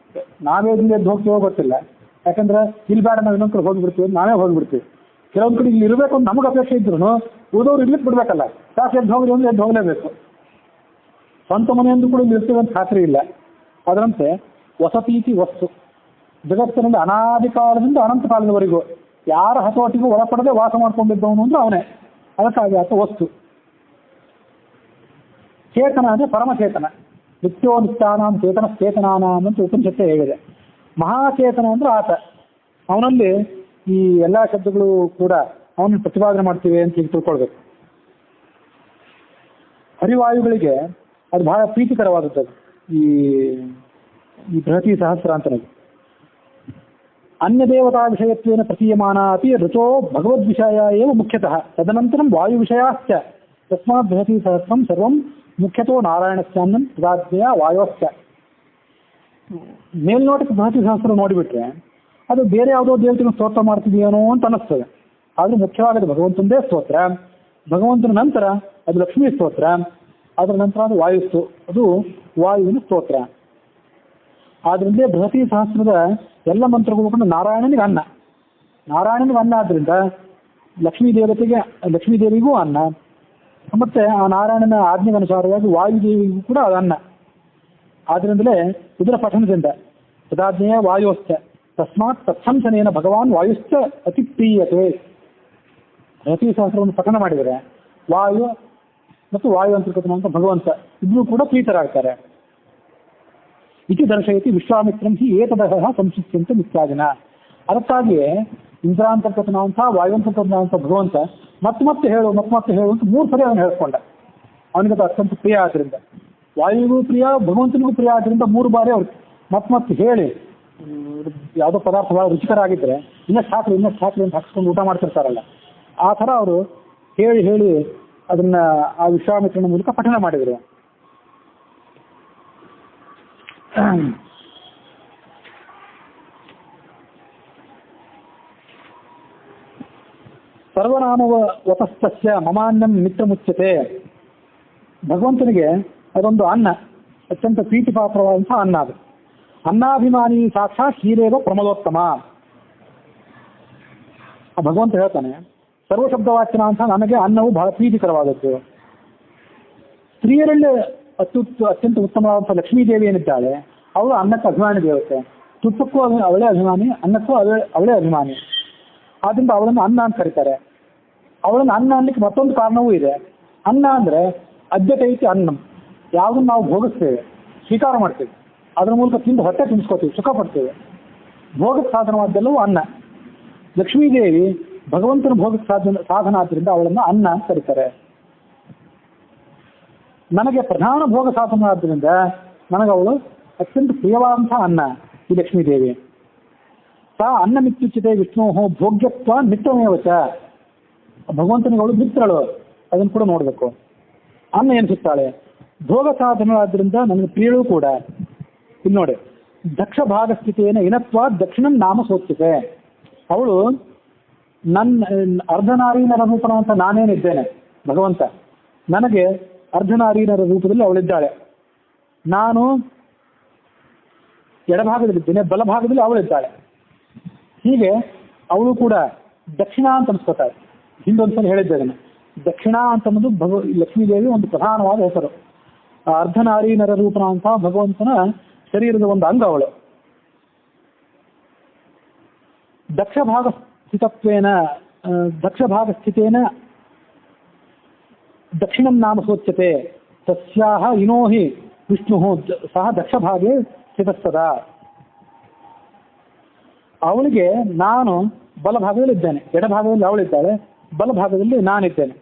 ನಾವೇದಿಂದ ಎದ್ದು ಹೋಗ್ತೀವೋ ಗೊತ್ತಿಲ್ಲ. ಯಾಕಂದ್ರೆ ಇಲ್ಲಿ ಬೇಡ ನಾವು ಇನ್ನೊಂದು ಕಡೆ ಹೋಗಿಬಿಡ್ತೀವಿ, ನಾವೇ ಹೋಗಿಬಿಡ್ತೀವಿ. ಕೆಲವೊಂದು ಕಡೆ ಇಲ್ಲಿ ಇರಬೇಕು ಅಂತ ನಮಗೆ ಅಪೇಕ್ಷೆ ಇದ್ರು ಉಳಿದವ್ರು ಇರ್ಲಿಕ್ಕೆ ಬಿಡ್ಬೇಕಲ್ಲ, ಯಾಕೆ ಎದ್ದು ಹೋಗ್ರಿ ಅಂದ್ರೆ ಎದ್ದು ಹೋಗಲೇಬೇಕು. ಸ್ವಂತ ಮನೆಯಂದು ಕೂಡ ಇಲ್ಲಿ ಇರ್ತೀವಿ ಅಂತ ಖಾತ್ರಿ ಇಲ್ಲ. ಅದರಂತೆ ವಸತೀತಿ ವಸ್ತು, ಜಗತ್ತಿನಲ್ಲಿ ಅನಾದಿ ಕಾಲದಿಂದ ಅನಂತ ಕಾಲದವರೆಗೂ ಯಾರ ಹತೋಟಿಗೂ ಒಳಪಡದೆ ವಾಸ ಮಾಡ್ಕೊಂಡಿದ್ದವನು ಅಂದ್ರೆ ಅವನೇ. ಅದಕ್ಕಾಗಿ ಆತ ವಸ್ತು. ಚೇತನ ಅಂದ್ರೆ ಪರಮಚೇತನ. ನಿತ್ಯೋ ನಿತ್ಯಾನಾಂ ಚೇತನ ಚೇತನಾನಾಂ ಅಂತ ಉಪನಿಷತ್ತೇ ಹೇಳಿದೆ. ಮಹಾಚೇತನ ಅಂದ್ರೆ ಆತ. ಅವನಲ್ಲಿ ಈ ಎಲ್ಲ ಶಬ್ದಗಳು ಕೂಡ ಅವನನ್ನು ಪ್ರತಿಪಾದನೆ ಮಾಡ್ತೀವಿ ಅಂತ ಈಗ ತಿಳ್ಕೊಳ್ಬೇಕು. ಹರಿವಾಯುಗಳಿಗೆ ಅದು ಬಹಳ ಪ್ರೀತಿಕರವಾದದ್ದು. ಈ ಬೃಹತಿ ಸಹಸ್ರ ಅಂತ ಅನ್ಯ ದೇವತಾ ವಿಷಯತ್ವೇನ ಪ್ರತೀಯಮಾನ ಅಪಿ ಋತೋ ಭಗವದ್ವಿಷಯ ಏವ ಮುಖ್ಯತಃ ತದನಂತರಂ ವಾಯು ವಿಷಯಾಶ್ಚ ತಸ್ಮಾತ್ ಬೃಹತಿ ಸಹಸ್ರಂ ಸರ್ವಂ ಮುಖ್ಯತೋ ನಾರಾಯಣಸ್ಯಾನ್ನಂ ತದಾಜ್ಞೆಯ ವಾಯೋಶ್ಚ. ಮೇಲ್ನೋಟಕ್ಕೆ ಬೃಹತಿ ಸಹಸ್ರ ನೋಡಿಬಿಟ್ರೆ ಅದು ಬೇರೆ ಯಾವುದೋ ದೇವತೆಯನ್ನು ಸ್ತೋತ್ರ ಮಾಡ್ತಿದೆಯೇನೋ ಅಂತ ಅನ್ನಿಸ್ತದೆ. ಆದ್ರೂ ಮುಖ್ಯವಾಗದು ಭಗವಂತಂದೇ ಸ್ತೋತ್ರ. ಭಗವಂತನ ನಂತರ ಅದು ಲಕ್ಷ್ಮೀ ಸ್ತೋತ್ರ, ಅದರ ನಂತರ ಅದು ಅದು ವಾಯುವಿನ ಸ್ತೋತ್ರ. ಆದ್ರಿಂದ ಬೃಹತಿ ಸಹಸ್ರದ ಎಲ್ಲ ಮಂತ್ರಗಳು ಕೂಡ ನಾರಾಯಣನಿಗೆ ಅನ್ನ. ನಾರಾಯಣನಿಗೆ ಅನ್ನ ಆದ್ರಿಂದ ಲಕ್ಷ್ಮೀ ದೇವಿಗೂ ಅನ್ನ, ಮತ್ತೆ ಆ ನಾರಾಯಣನ ಆಜ್ಞೆಗೆ ಅನುಸಾರವಾಗಿ ವಾಯುದೇವಿಗೂ ಕೂಡ ಅದು ಅನ್ನ. ಆದ್ರಿಂದಲೇ ಇದರ ಪಠಣದಿಂದ ತದಾಜ್ಞೆಯ ವಾಯುಶ್ಚ ತಸ್ಮಾತ್ ತತ್ಸಂಸನೇನ ಭಗವಾನ್ ವಾಯುಶ್ಚ ಅತಿ ಪ್ರೀಯತೆ. ಬೃಹತಿ ಸಹಸ್ರವನ್ನು ಪಠಣ ಮಾಡಿದರೆ ವಾಯು ಮತ್ತು ವಾಯು ಅಂತಕ್ಕಂಥ ಭಗವಂತ ಇಬ್ಬರು ಕೂಡ ಪ್ರೀತರಾಗ್ತಾರೆ. ಇತಿ ದರ್ಶಯತಿ ವಿಶ್ವಾಮಿತ್ರಂ ಹಿ ಏತದಹ ಸಂಶಿಷ್ಯಂತೆ ನಿತ್ಯಾದಿನ. ಅದಕ್ಕಾಗಿಯೇ ಇಂದ್ರ ಅಂತಕ್ಕಂಥ ವಾಯು ಅಂತಕ್ಕಂಥ ಭಗವಂತ ಮತ್ತೆ ಹೇಳು ಅಂತ 3 ಸರಿ ಅವನು ಹೇಳ್ಕೊಂಡ. ಅವನಿಗೆ ಅದು ಅತ್ಯಂತ ಪ್ರಿಯ ಆದ್ರಿಂದ, ವಾಯುವಿಗೂ ಪ್ರಿಯ ಭಗವಂತನಿಗೂ ಪ್ರಿಯ ಆದ್ರಿಂದ 3 ಬಾರಿ ಅವ್ರು ಮತ್ತೆ ಹೇಳಿ, ಯಾವುದೋ ಪದಾರ್ಥ ಬಹಳ ರುಚಿಕರ ಆಗಿದ್ರೆ ಇನ್ನಷ್ಟು ಹಾಕ್ಲಿ ಅಂತ ಹಾಕ್ಸ್ಕೊಂಡು ಊಟ ಮಾಡ್ತಿರ್ತಾರಲ್ಲ, ಆ ಥರ ಅವರು ಹೇಳಿ ಅದನ್ನ ಆ ವಿಶ್ವಾಮಿತ್ರನ ಮೂಲಕ ಪಠಣ ಮಾಡಿದರು. ಸರ್ವನಾಮವ ವತಸ್ತಸ್ಯ ಮಮಾನ್ಯಂ ಮಿತ್ರ ಮುಚ್ಯತೆ. ಭಗವಂತನಿಗೆ ಅದೊಂದು ಅನ್ನ, ಅತ್ಯಂತ ಪ್ರೀತಿ ಪಾತ್ರವಾದಂತಹ ಅನ್ನ. ಅದು ಅನ್ನಾಭಿಮಾನಿ ಸಾಕ್ಷಾತ್ ಶ್ರೀರೇವ ಪ್ರಮದೋತ್ತಮ. ಭಗವಂತ ಹೇಳ್ತಾನೆ, ಸರ್ವಶಬ್ದವಾಚ್ಯನ ಅಂತ ನನಗೆ ಅನ್ನವು ಬಹಳ ಪ್ರೀತಿಕರವಾದದ್ದು. ಸ್ತ್ರೀಯರಲ್ಲಿ ಅತ್ಯಂತ ಉತ್ತಮವಾದಂಥ ಲಕ್ಷ್ಮೀದೇವಿ ಏನಿದ್ದಾಳೆ ಅವಳು ಅನ್ನಕ್ಕೆ ಅಭಿಮಾನಿ ದೇವತೆ. ತುಪ್ಪಕ್ಕೂ ಅವಳೇ ಅಭಿಮಾನಿ, ಅನ್ನಕ್ಕೂ ಅವಳೇ ಅಭಿಮಾನಿ. ಆದ್ದರಿಂದ ಅವಳನ್ನು ಅನ್ನ ಅಂತ ಕರೀತಾರೆ. ಅವಳನ್ನು ಅನ್ನ ಅನ್ನಲಿಕ್ಕೆ ಮತ್ತೊಂದು ಕಾರಣವೂ ಇದೆ. ಅನ್ನ ಅಂದರೆ ಅದ್ಯತೈತಿ ಅನ್ನಂ, ಯಾವುದನ್ನು ನಾವು ಭೋಗಿಸ್ತೇವೆ, ಸ್ವೀಕಾರ ಮಾಡ್ತೇವೆ, ಅದರ ಮೂಲಕ ತಿಂದು ಹೊಟ್ಟೆ ತುಂಬಿಸ್ಕೋತೀವಿ, ಸುಖ ಪಡ್ತೇವೆ. ಭೋಗಕ್ಕೆ ಸಾಧನವಾದ್ದೆಲ್ಲವೂ ಅನ್ನ. ಲಕ್ಷ್ಮೀದೇವಿ ಭಗವಂತನ ಭೋಗಕ್ಕೆ ಸಾಧನ ಆದ್ದರಿಂದ ಅವಳನ್ನು ಅನ್ನ ಅಂತ ಕರೀತಾರೆ. ನನಗೆ ಪ್ರಧಾನ ಭೋಗ ಸಾಧನ ಆದ್ದರಿಂದ ನನಗೆ ಅವಳು ಅತ್ಯಂತ ಪ್ರಿಯವಾದಂತಹ ಅನ್ನ ಈ ಲಕ್ಷ್ಮೀದೇವಿ. ಸಾ ಅನ್ನ ಮಿತ್ಯುಚ್ಯತೆ ವಿಷ್ಣು ಭೋಗ್ಯತ್ವ ಮಿತ್ರಮೇವಚ. ಭಗವಂತನಿಗೆ ಅವಳು ಮಿತ್ರಳು, ಅದನ್ನು ಕೂಡ ನೋಡಬೇಕು. ಅನ್ನ ಎನಿಸುತ್ತಾಳೆ, ಭೋಗ ಸಾಧನವಾದ್ರಿಂದ ನನಗೆ ಪ್ರಿಯಳು ಕೂಡ. ಇಲ್ಲಿ ನೋಡಿ, ದಕ್ಷ ಭಾಗ ಸ್ಥಿತಿಯನ್ನು ಇನತ್ವ ದಕ್ಷಿಣಂ ನಾಮ ಸೋಚ್ಯತೆ. ಅವಳು ನನ್ನ ಅರ್ಧನಾರೀನರ ರೂಪಣ ಅಂತ ನಾನೇನಿದ್ದೇನೆ ಭಗವಂತ, ನನಗೆ ಅರ್ಧನಾರೀನರ ರೂಪದಲ್ಲಿ ಅವಳಿದ್ದಾಳೆ. ನಾನು ಎಡಭಾಗದಲ್ಲಿದ್ದೇನೆ, ಬಲಭಾಗದಲ್ಲಿ ಅವಳಿದ್ದಾಳೆ. ಹೀಗೆ ಅವಳು ಕೂಡ ದಕ್ಷಿಣ ಅಂತ ಅನ್ಸ್ಕೊತಾಳೆ. ಹಿಂದೊಂದ್ಸಲ ಹೇಳಿದ್ದೆ ಅದನ್ನು. ದಕ್ಷಿಣ ಅಂತನ್ನೋದು ಲಕ್ಷ್ಮೀದೇವಿ ಒಂದು ಪ್ರಧಾನವಾದ ಹೆಸರು. ಅರ್ಧನಾರೀನರ ರೂಪಣ ಅಂತ ಭಗವಂತನ ಶರೀರದ ಒಂದು ಅಂಗ ಅವಳು. ದಕ್ಷ ಭಾಗ ಸ್ಥಿತೇನ ದಕ್ಷಿಣಂ ನಾಮ ಸೋಚ್ಯತೆ. ತಸ್ಯಾಹ ಇನೋ ಹಿ ವಿಷ್ಣು ಸಹ ದಕ್ಷ ಭಾಗೆ ಸ್ಥಿತಸ್ತದ. ಅವಳಿಗೆ ನಾನು ಬಲಭಾಗದಲ್ಲಿ ಇದ್ದೇನೆ, ಎಡಭಾಗದಲ್ಲಿ ಅವಳಿದ್ದಾಳೆ, ಬಲಭಾಗದಲ್ಲಿ ನಾನಿದ್ದೇನೆ.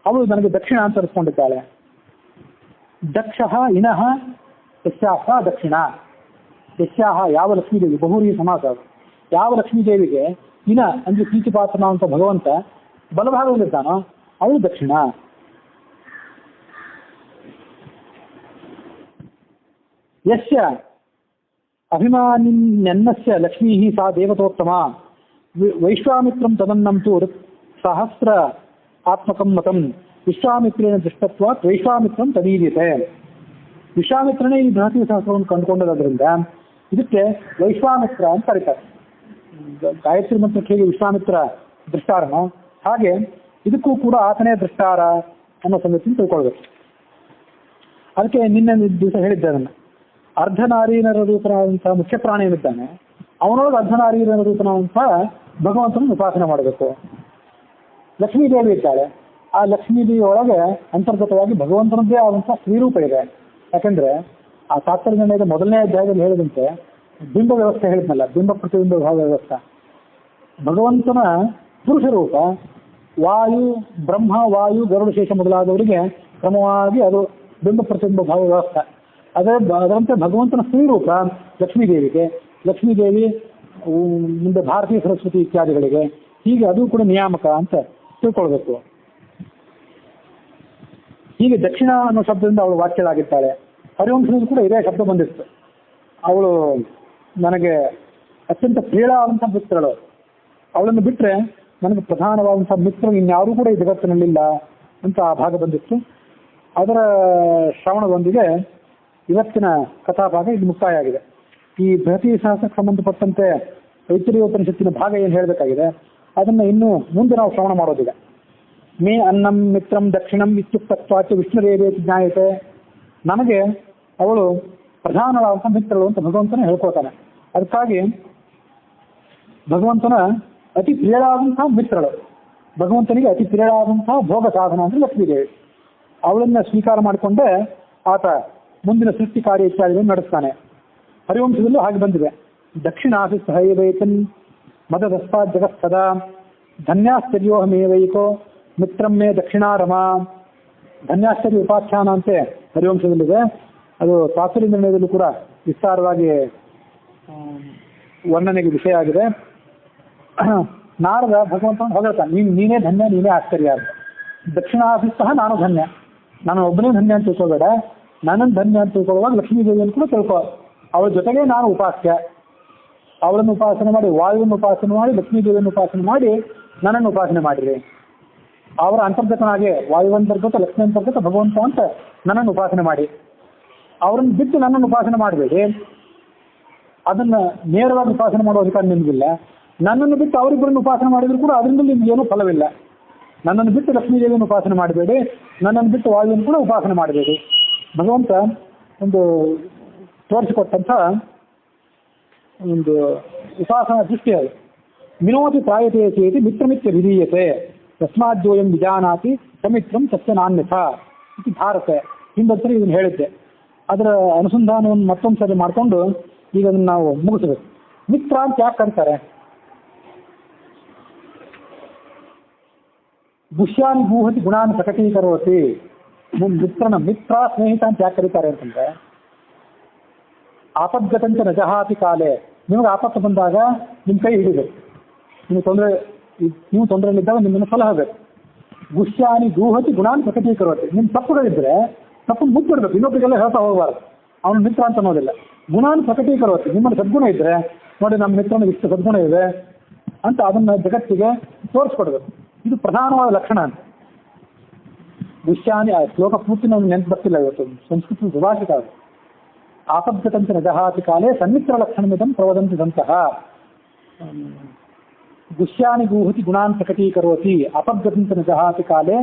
ಅವಳು ನನಗೆ ದಕ್ಷಿಣ ಅಂತ ಅನಿಸ್ಕೊಂಡಿದ್ದಾಳೆ. ದಕ್ಷ ಇನಃ ಯಸ್ಯಾಹ ದಕ್ಷಿಣ. ಯಸ್ಯಾಹ ಯಾವ ಲಕ್ಷ್ಮೀದೇವಿ, ಬಹುರಿ ಸಮಾಸ. ಯಾವ ಲಕ್ಷ್ಮೀದೇವಿಗೆ ಇನ ಅಂದ್ರೆ ಪ್ರೀತಿಪಾತ್ರನ ಅಂತ ಭಗವಂತ ಬಲಭಾಗದಲ್ಲಿದ್ದಾನೋ ಅವಳು ದಕ್ಷಿಣ. ಯಸ್ಯ ಅಭಿಮಾನಿನ್ಯನ್ನಸ್ಯ ಲಕ್ಷ್ಮೀ ಸಾ ದೇವತೋತ್ತಮ. ವೈಶ್ವಾಮಿತ್ರಂ ತದನ್ನಂತೂ ಸಹಸ್ರ ಆತ್ಮಕಂ ಮತಂ ವಿಶ್ವಾಮಿತ್ರೇನ ದೃಷ್ಟತ್ವಾತ್ ವೈಶ್ವಾಮಿತ್ರಂ ತದೀಯತೆ. ವಿಶ್ವಾಮಿತ್ರನೇ ಈ ಬೃಹತಿ ಸಹಸ್ರವನ್ನು ಕಂಡುಕೊಂಡದ್ರಿಂದ ಇದಕ್ಕೆ ವೈಶ್ವಾಮಿತ್ರ ಅಂತ ಕರೀತಾರೆ. ಗಾಯತ್ರಿ ಮಂತ್ರಕ್ಕೆ ಹೇಗೆ ವಿಶ್ವಾಮಿತ್ರ ದೃಷ್ಟಾರನೋ ಹಾಗೆ ಇದಕ್ಕೂ ಕೂಡ ಆತನೇ ದೃಷ್ಟಾರ ಅನ್ನೋ ಸಂಗತಿಯನ್ನು ತಿಳ್ಕೊಳ್ಬೇಕು. ಅದಕ್ಕೆ ನಿನ್ನೆ ದಿವಸ ಹೇಳಿದ್ದೆ ಅದನ್ನು. ಅರ್ಧನಾರೀನರ ರೂಪನಾದಂತಹ ಮುಖ್ಯ ಪ್ರಾಣಿ ಏನಿದ್ದಾನೆ ಅವನೊಳಗೆ ಅರ್ಧನಾರೀನರ ರೂಪನಾದಂತಹ ಭಗವಂತನ ಉಪಾಸನೆ ಮಾಡಬೇಕು. ಲಕ್ಷ್ಮೀದೇವಿ ಇದ್ದಾಳೆ, ಆ ಲಕ್ಷ್ಮೀದೇವಿ ಒಳಗೆ ಅಂತರ್ಗತವಾಗಿ ಭಗವಂತನದ್ದೇ ಆದಂತಹ ಸ್ತ್ರೀರೂಪ ಇದೆ. ಯಾಕಂದ್ರೆ ಆ ತಾತ್ಪರ್ಯ ನಿರ್ಣಯದ ಮೊದಲನೇ ಅಧ್ಯಾಯದಲ್ಲಿ ಹೇಳಿದಂತೆ ಬಿಂಬ ವ್ಯವಸ್ಥೆ ಹೇಳಿದ್ನಲ್ಲ, ಬಿಂಬ ಪ್ರತಿಬಿಂಬ ಭಾವ ವ್ಯವಸ್ಥೆ. ಭಗವಂತನ ಪುರುಷ ರೂಪ ವಾಯು, ಬ್ರಹ್ಮ, ವಾಯು, ಗರುಡಶೇಷ ಮೊದಲಾದವರಿಗೆ ಕ್ರಮವಾಗಿ ಅದು ಬಿಂಬ ಪ್ರತಿಬಿಂಬ ಭಾವ ವ್ಯವಸ್ಥೆ. ಅದರಂತೆ ಭಗವಂತನ ಸ್ತ್ರೀ ರೂಪ ಲಕ್ಷ್ಮೀದೇವಿಗೆ, ಲಕ್ಷ್ಮೀದೇವಿ ಮುಂದೆ ಭಾರತೀಯ ಸರಸ್ವತಿ ಇತ್ಯಾದಿಗಳಿಗೆ, ಹೀಗೆ ಅದು ಕೂಡ ನಿಯಾಮಕ ಅಂತ ತಿಳ್ಕೊಳ್ಬೇಕು. ಹೀಗೆ ದಕ್ಷಿಣ ಅನ್ನೋ ಶಬ್ದದಿಂದ ಅವಳು ವಾಚ್ಯಳಾಗಿದ್ದಾಳೆ. ಹರಿವಂಶದಲ್ಲಿ ಕೂಡ ಇದೇ ಶಬ್ದ ಬಂದಿತ್ತು. ಅವಳು ನನಗೆ ಅತ್ಯಂತ ಪ್ರಿಯಳಾದಂಥ ಮಿತ್ರಳು. ಅವಳನ್ನು ಬಿಟ್ಟರೆ ನನಗೆ ಪ್ರಧಾನವಾದಂಥ ಮಿತ್ರರು ಇನ್ಯಾರೂ ಕೂಡ ಈ ಜಗತ್ತಿನಲ್ಲಿಲ್ಲ ಅಂತ ಆ ಭಾಗ ಬಂದಿತ್ತು. ಅದರ ಶ್ರವಣದೊಂದಿಗೆ ಇವತ್ತಿನ ಕಥಾಭಾಗ ಇದು ಮುಕ್ತಾಯ ಆಗಿದೆ. ಈ ಬೃಹತಿ ಸಹಸ್ರಕ್ಕೆ ಸಂಬಂಧಪಟ್ಟಂತೆ ಐತರೇಯೋಪನಿಷತ್ತಿನ ಭಾಗ ಏನು ಹೇಳಬೇಕಾಗಿದೆ ಅದನ್ನು ಇನ್ನು ಮುಂದೆ ನಾವು ಶ್ರವಣ ಮಾಡೋದಿದೆ. ಮೇ ಅನ್ನಂ ಮಿತ್ರಂ ದಕ್ಷಿಣಂ ಇತ್ಯುಕ್ತತ್ವಾಚ ವಿಷ್ಣುರೇವೇತಿ ಜ್ಞಾಯತೆ. ನನಗೆ ಅವಳು ಪ್ರಧಾನವಾದಂಥ ಮಿತ್ರಳು ಅಂತ ಭಗವಂತನ ಹೇಳ್ಕೊತಾನೆ. ಅದಕ್ಕಾಗಿ ಭಗವಂತನ ಅತಿ ಪ್ರಿಯಳಾದಂತಹ ಮಿತ್ರಳು, ಭಗವಂತನಿಗೆ ಅತಿ ಪ್ರಿಯಳಾದಂತಹ ಭೋಗ ಸಾಧನ ಅಂದರೆ ಲಕ್ಷ್ಮೀದೇವಿ. ಅವಳನ್ನು ಸ್ವೀಕಾರ ಮಾಡಿಕೊಂಡೇ ಆತ ಮುಂದಿನ ಸೃಷ್ಟಿ ಕಾರ್ಯ ಇತ್ಯಾದಿಗಳನ್ನು ನಡೆಸ್ತಾನೆ. ಹರಿವಂಶದಲ್ಲೂ ಹಾಗೆ ಬಂದಿದೆ. ದಕ್ಷಿಣಾಸಿ ಸಹೈವೈತನ್ ಮದದಸ್ತಾದ್ ಜಗತ್ಸದಾ ಧನ್ಯಾಶ್ಚರ್ಯೋಹಮೇವೈಕೋ ಮಿತ್ರಂ ಮೇ ದಕ್ಷಿಣಾರಮ. ಧನ್ಯಾಶ್ಚರ್ಯ ಉಪಾಖ್ಯಾನ ಅಂತೆ ಹರಿವಂಶದಲ್ಲಿದೆ. ಅದು ತಾತ್ಪರ್ಯ ನಿರ್ಣಯದಲ್ಲೂ ಕೂಡ ವಿಸ್ತಾರವಾಗಿ ವರ್ಣನೆಗೆ ವಿಷಯ ಆಗಿದೆ. ನಾರದ ಭಗವಂತ ಹೊಗಳ್ತಾನೆ, ನೀನೇ ಧನ್ಯ, ನೀನೇ ಆಶ್ಚರ್ಯ ಅಂತ. ದಕ್ಷಿಣಾಸಿ ಸಹ ನಾನು ಧನ್ಯ, ನಾನು ಒಬ್ಬನೇ ಧನ್ಯ ಅಂತ ತಿಳ್ಕೊಬೇಡ, ನನ್ನನ್ನು ಧನ್ಯ ಅಂತ ತಿಳ್ಕೊಳ್ಳುವಾಗ ಲಕ್ಷ್ಮೀದೇವಿಯನ್ನು ಕೂಡ ತಿಳ್ಕೊ. ಅವಳ ಜೊತೆಗೆ ನಾನು ಉಪಾಸ್ಯ. ಅವಳನ್ನು ಉಪಾಸನೆ ಮಾಡಿ, ವಾಯುವನ್ನು ಉಪಾಸನೆ ಮಾಡಿ, ಲಕ್ಷ್ಮೀದೇವಿಯನ್ನು ಉಪಾಸನೆ ಮಾಡಿ ನನ್ನನ್ನು ಉಪಾಸನೆ ಮಾಡಿರಿ. ಅವರ ಅಂತರ್ಗತನಾಗೆ ವಾಯುವಂತರ್ಗತ, ಲಕ್ಷ್ಮೀ ಅಂತರ್ಗತ, ಭಗವಂತ ಅಂತ ನನ್ನನ್ನು ಉಪಾಸನೆ ಮಾಡಿ. ಅವರನ್ನು ಬಿಟ್ಟು ನನ್ನನ್ನು ಉಪಾಸನೆ ಮಾಡಬೇಡಿ. ಅದನ್ನು ನೇರವಾಗಿ ಉಪಾಸನೆ ಮಾಡೋ ಅಧಿಕಾರ ನಿಮಗಿಲ್ಲ. ನನ್ನನ್ನು ಬಿಟ್ಟು ಅವರಿಬ್ಬರನ್ನು ಉಪಾಸನೆ ಮಾಡಿದ್ರು ಕೂಡ ಅದರಿಂದ ನಿಮ್ಗೆ ಏನೂ ಫಲವಿಲ್ಲ. ನನ್ನನ್ನು ಬಿಟ್ಟು ಲಕ್ಷ್ಮೀದೇವಿಯನ್ನು ಉಪಾಸನೆ ಮಾಡಬೇಡಿ, ನನ್ನನ್ನು ಬಿಟ್ಟು ವಾಯುವನ್ನು ಕೂಡ ಉಪಾಸನೆ ಮಾಡಬೇಡಿ. ಭಗವಂತ ಒಂದು ತೋರಿಸಿಕೊಟ್ಟಂಥ ಒಂದು ಉಪಾಸನಾ ದೃಷ್ಟಿ ಅದು. ವಿನೋದಿ ಪ್ರಾಯತೆ ಚೇತಿ ಮಿತ್ರಮಿತ್ರ ವಿಧೀಯತೆ ತಸ್ಮಾದ್ಯೋಯಂ ವಿಜಾನಾತಿ ಸಮಿತ್ರಂ ಸತ್ಯ ನಾನ್ಯಥ ಇದು ಭಾರತ. ಹಿಂದೊಂದ್ಸರಿ ಇದನ್ನು ಹೇಳಿದ್ದೆ. ಅದರ ಅನುಸಂಧಾನವನ್ನು ಮತ್ತೊಂದು ಸರಿ ಮಾಡಿಕೊಂಡು ಈಗ ಅದನ್ನು ನಾವು ಮುಗಿಸಬೇಕು. ಮಿತ್ರ ಅಂತ ಯಾಕೆ ಕರೀತಾರೆ? ಗುಷ್ಯಾನಿ ಗೂಹತಿ ಗುಣಾನ್ ಪ್ರಕಟೀಕರೋತಿ. ಮಿತ್ರ ಸ್ನೇಹಿತ ಅಂತ ಯಾಕೆ ಕರೀತಾರೆ ಅಂತಂದ್ರೆ, ಆಪದ್ಗತಂಚ ನಜಹಾತಿ ಕಾಲೇ, ನಿಮಗೆ ಆಪತ್ತು ಬಂದಾಗ ನಿಮ್ಮ ಕೈ ಹಿಡಿಬೇಕು, ನೀವು ತೊಂದರೆಯಲ್ಲಿದ್ದಾಗ ನಿಮ್ಮನ್ನು ಸಲಹಬೇಕು. ಗುಷ್ಯಾನಿ ಗೂಹತಿ ಗುಣಾನ್ ಪ್ರಕಟೀಕರೋತಿ. ನಿಮ್ಮ ತಪ್ಪುಗಳಿದ್ರೆ ತಪ್ಪನ್ನು ಮುಚ್ಚಿಡ್ಬೇಕು, ಇನ್ನೊಬ್ಬರಿಗೆಲ್ಲ ಹೇಳ್ತಾ ಹೋಗಬಾರ್ದು, ಅವನು ಮಿತ್ರ ಅಂತ ಅನ್ನೋದಿಲ್ಲ. ಗುಣಾನ್ ಪ್ರಕಟೀಕರೋತಿ, ನಿಮ್ಮಲ್ಲಿ ಸದ್ಗುಣ ಇದ್ರೆ ನೋಡಿ ನಮ್ಮ ಮಿತ್ರನಿಗೆ ಇಷ್ಟು ಸದ್ಗುಣ ಇದೆ ಅಂತ ಅದನ್ನು ಜಗತ್ತಿಗೆ ತೋರಿಸ್ಕೊಡ್ಬೇಕು. ಇದು ಪ್ರಧಾನವಾದ ಲಕ್ಷಣ ಅಂತ. ಗುಷ್ಯಾನಿ, ಆ ಶ್ಲೋಕ ಪೂರ್ತಿ ನಮ್ಗೆ ನೆನಪು ಬರ್ತಿಲ್ಲ ಇವತ್ತು, ಸಂಸ್ಕೃತ ಸುಭಾಷಿತ ಅದು. ಆಪದ್ಗತಂಚ ನಜಹಾತಿ ಕಾಲೇ ಸನ್ಮಿತ್ರ ಲಕ್ಷಣಮಿದಂ ಪ್ರವದಂತಿ ಸಂತಹ. ಗುಷ್ಯಾನಿ ಗೂಹತಿ ಗುಣಾನ್ ಪ್ರಕಟೀಕರೋತಿ ಅಪದ್ಗತಂಚ ನಜಹಾತಿ ಕಾಲೇ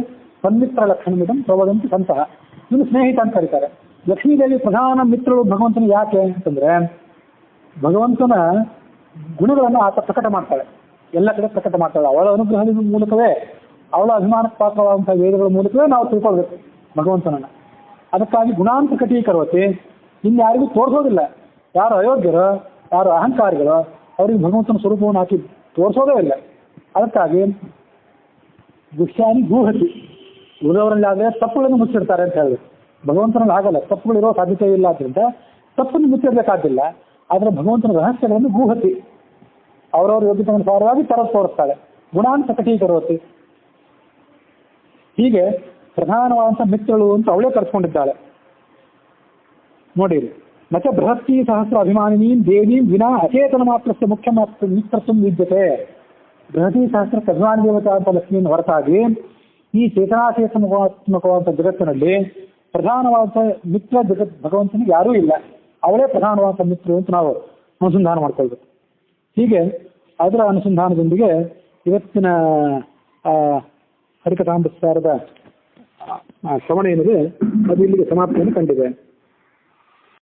ಸನ್ಮಿತ್ರ ಲಕ್ಷಣಮಿದಂ ಪ್ರವದಂತಿ ಸಂತಹ. ಇವನು ಸ್ನೇಹಿತ ಅಂತ ಕರೀತಾರೆ. ಲಕ್ಷ್ಮೀದೇವಿ ಪ್ರಧಾನ ಮಿತ್ರರು ಭಗವಂತನ. ಯಾಕೆ ಅಂತಂದ್ರೆ ಭಗವಂತನ ಗುಣಗಳನ್ನು ಆತ ಪ್ರಕಟ ಮಾಡ್ತಾಳೆ, ಎಲ್ಲ ಕಡೆ ಪ್ರಕಟ ಮಾಡ್ತಾಳೆ. ಅವಳ ಅನುಗ್ರಹದ ಮೂಲಕವೇ, ಅವಳ ಅಭಿಮಾನಕ್ಕೆ ಪಾತ್ರವಾದಂತಹ ವೇದಗಳ ಮೂಲಕವೇ ನಾವು ತಿಳ್ಕೊಳ್ಬೇಕು ಭಗವಂತನನ್ನ. ಅದಕ್ಕಾಗಿ ಗುಣಾನ್ ಪ್ರಕಟೀಕರೋತಿ. ಇನ್ಯಾರಿಗೂ ತೋರಿಸೋದಿಲ್ಲ. ಯಾರು ಅಯೋಗ್ಯರು, ಯಾರು ಅಹಂಕಾರಿಗಳು, ಅವರಿಗೆ ಭಗವಂತನ ಸ್ವರೂಪವನ್ನು ಹಾಕಿ ತೋರಿಸೋದೇ ಇಲ್ಲ. ಅದಕ್ಕಾಗಿ ಗುಷ್ಯಾನಿ ಗೂಹತಿ, ಉಳಿದವರಲ್ಲಾದರೆ ತಪ್ಪುಗಳನ್ನು ಮುಚ್ಚಿಡ್ತಾರೆ ಅಂತ ಹೇಳಿದ್ರು. ಭಗವಂತನಲ್ಲಿ ಆಗಲ್ಲ, ತಪ್ಪುಗಳಿರೋ ಸಾಧ್ಯತೆ ಇಲ್ಲ. ಆದ್ದರಿಂದ ತಪ್ಪನ್ನು ಮುಚ್ಚಿಡಬೇಕಾಗಿಲ್ಲ. ಆದರೆ ಭಗವಂತನ ರಹಸ್ಯಗಳನ್ನು ಗೂಹತಿ, ಅವರವ್ರ ಯೋಗ್ಯತೆಗನುಸಾರವಾಗಿ ತೋರಿಸ್ತಾಳೆ. ಗುಣಾನ್ ಪ್ರಕಟೀಕರೋತಿ. ಹೀಗೆ ಪ್ರಧಾನವಾದಂಥ ಮಿತ್ರಳು ಅಂತ ಅವಳೇ ಕರೆಸ್ಕೊಂಡಿದ್ದಾಳೆ. ನೋಡಿರಿ, ನಚ ಬೃಹತ್ತಿ ಸಹಸ್ರ ಅಭಿಮಾನಿನೀಂ ದೇವೀಂ ವಿನಾ ಅಚೇತನ ಮಾತ್ರಕ್ಕೆ ಮುಖ್ಯ ಮಿತ್ರತ್ವ ವಿದ್ಯತೆ. ಬೃಹತಿ ಸಹಸ್ರಕ್ಕೆ ಅಭಿಮಾನಿ ದೇವತಾ ಅಂತ ಲಕ್ಷ್ಮಿಯನ್ನು ಹೊರತಾಗಿ ಈ ಚೇತನಾಚೇತನಾತ್ಮಕವಾದ ಜಗತ್ತಿನಲ್ಲಿ ಪ್ರಧಾನವಾದ ಮಿತ್ರ ಜಗತ್ ಭಗವಂತನಿಗೆ ಯಾರೂ ಇಲ್ಲ. ಅವಳೇ ಪ್ರಧಾನವಾದ ಮಿತ್ರ ಅಂತ ನಾವು ಅನುಸಂಧಾನ ಮಾಡ್ಕೊಳ್ಬೇಕು. ಹೀಗೆ ಅದರ ಅನುಸಂಧಾನದೊಂದಿಗೆ ಇವತ್ತಿನ ಹರಿಕಥಾಮೃತಸಾರದ ಶ್ರವಣ ಏನಿದೆ ಅದು ಇಲ್ಲಿಗೆ ಸಮಾಪ್ತಿಯನ್ನು ಕಂಡಿದೆ.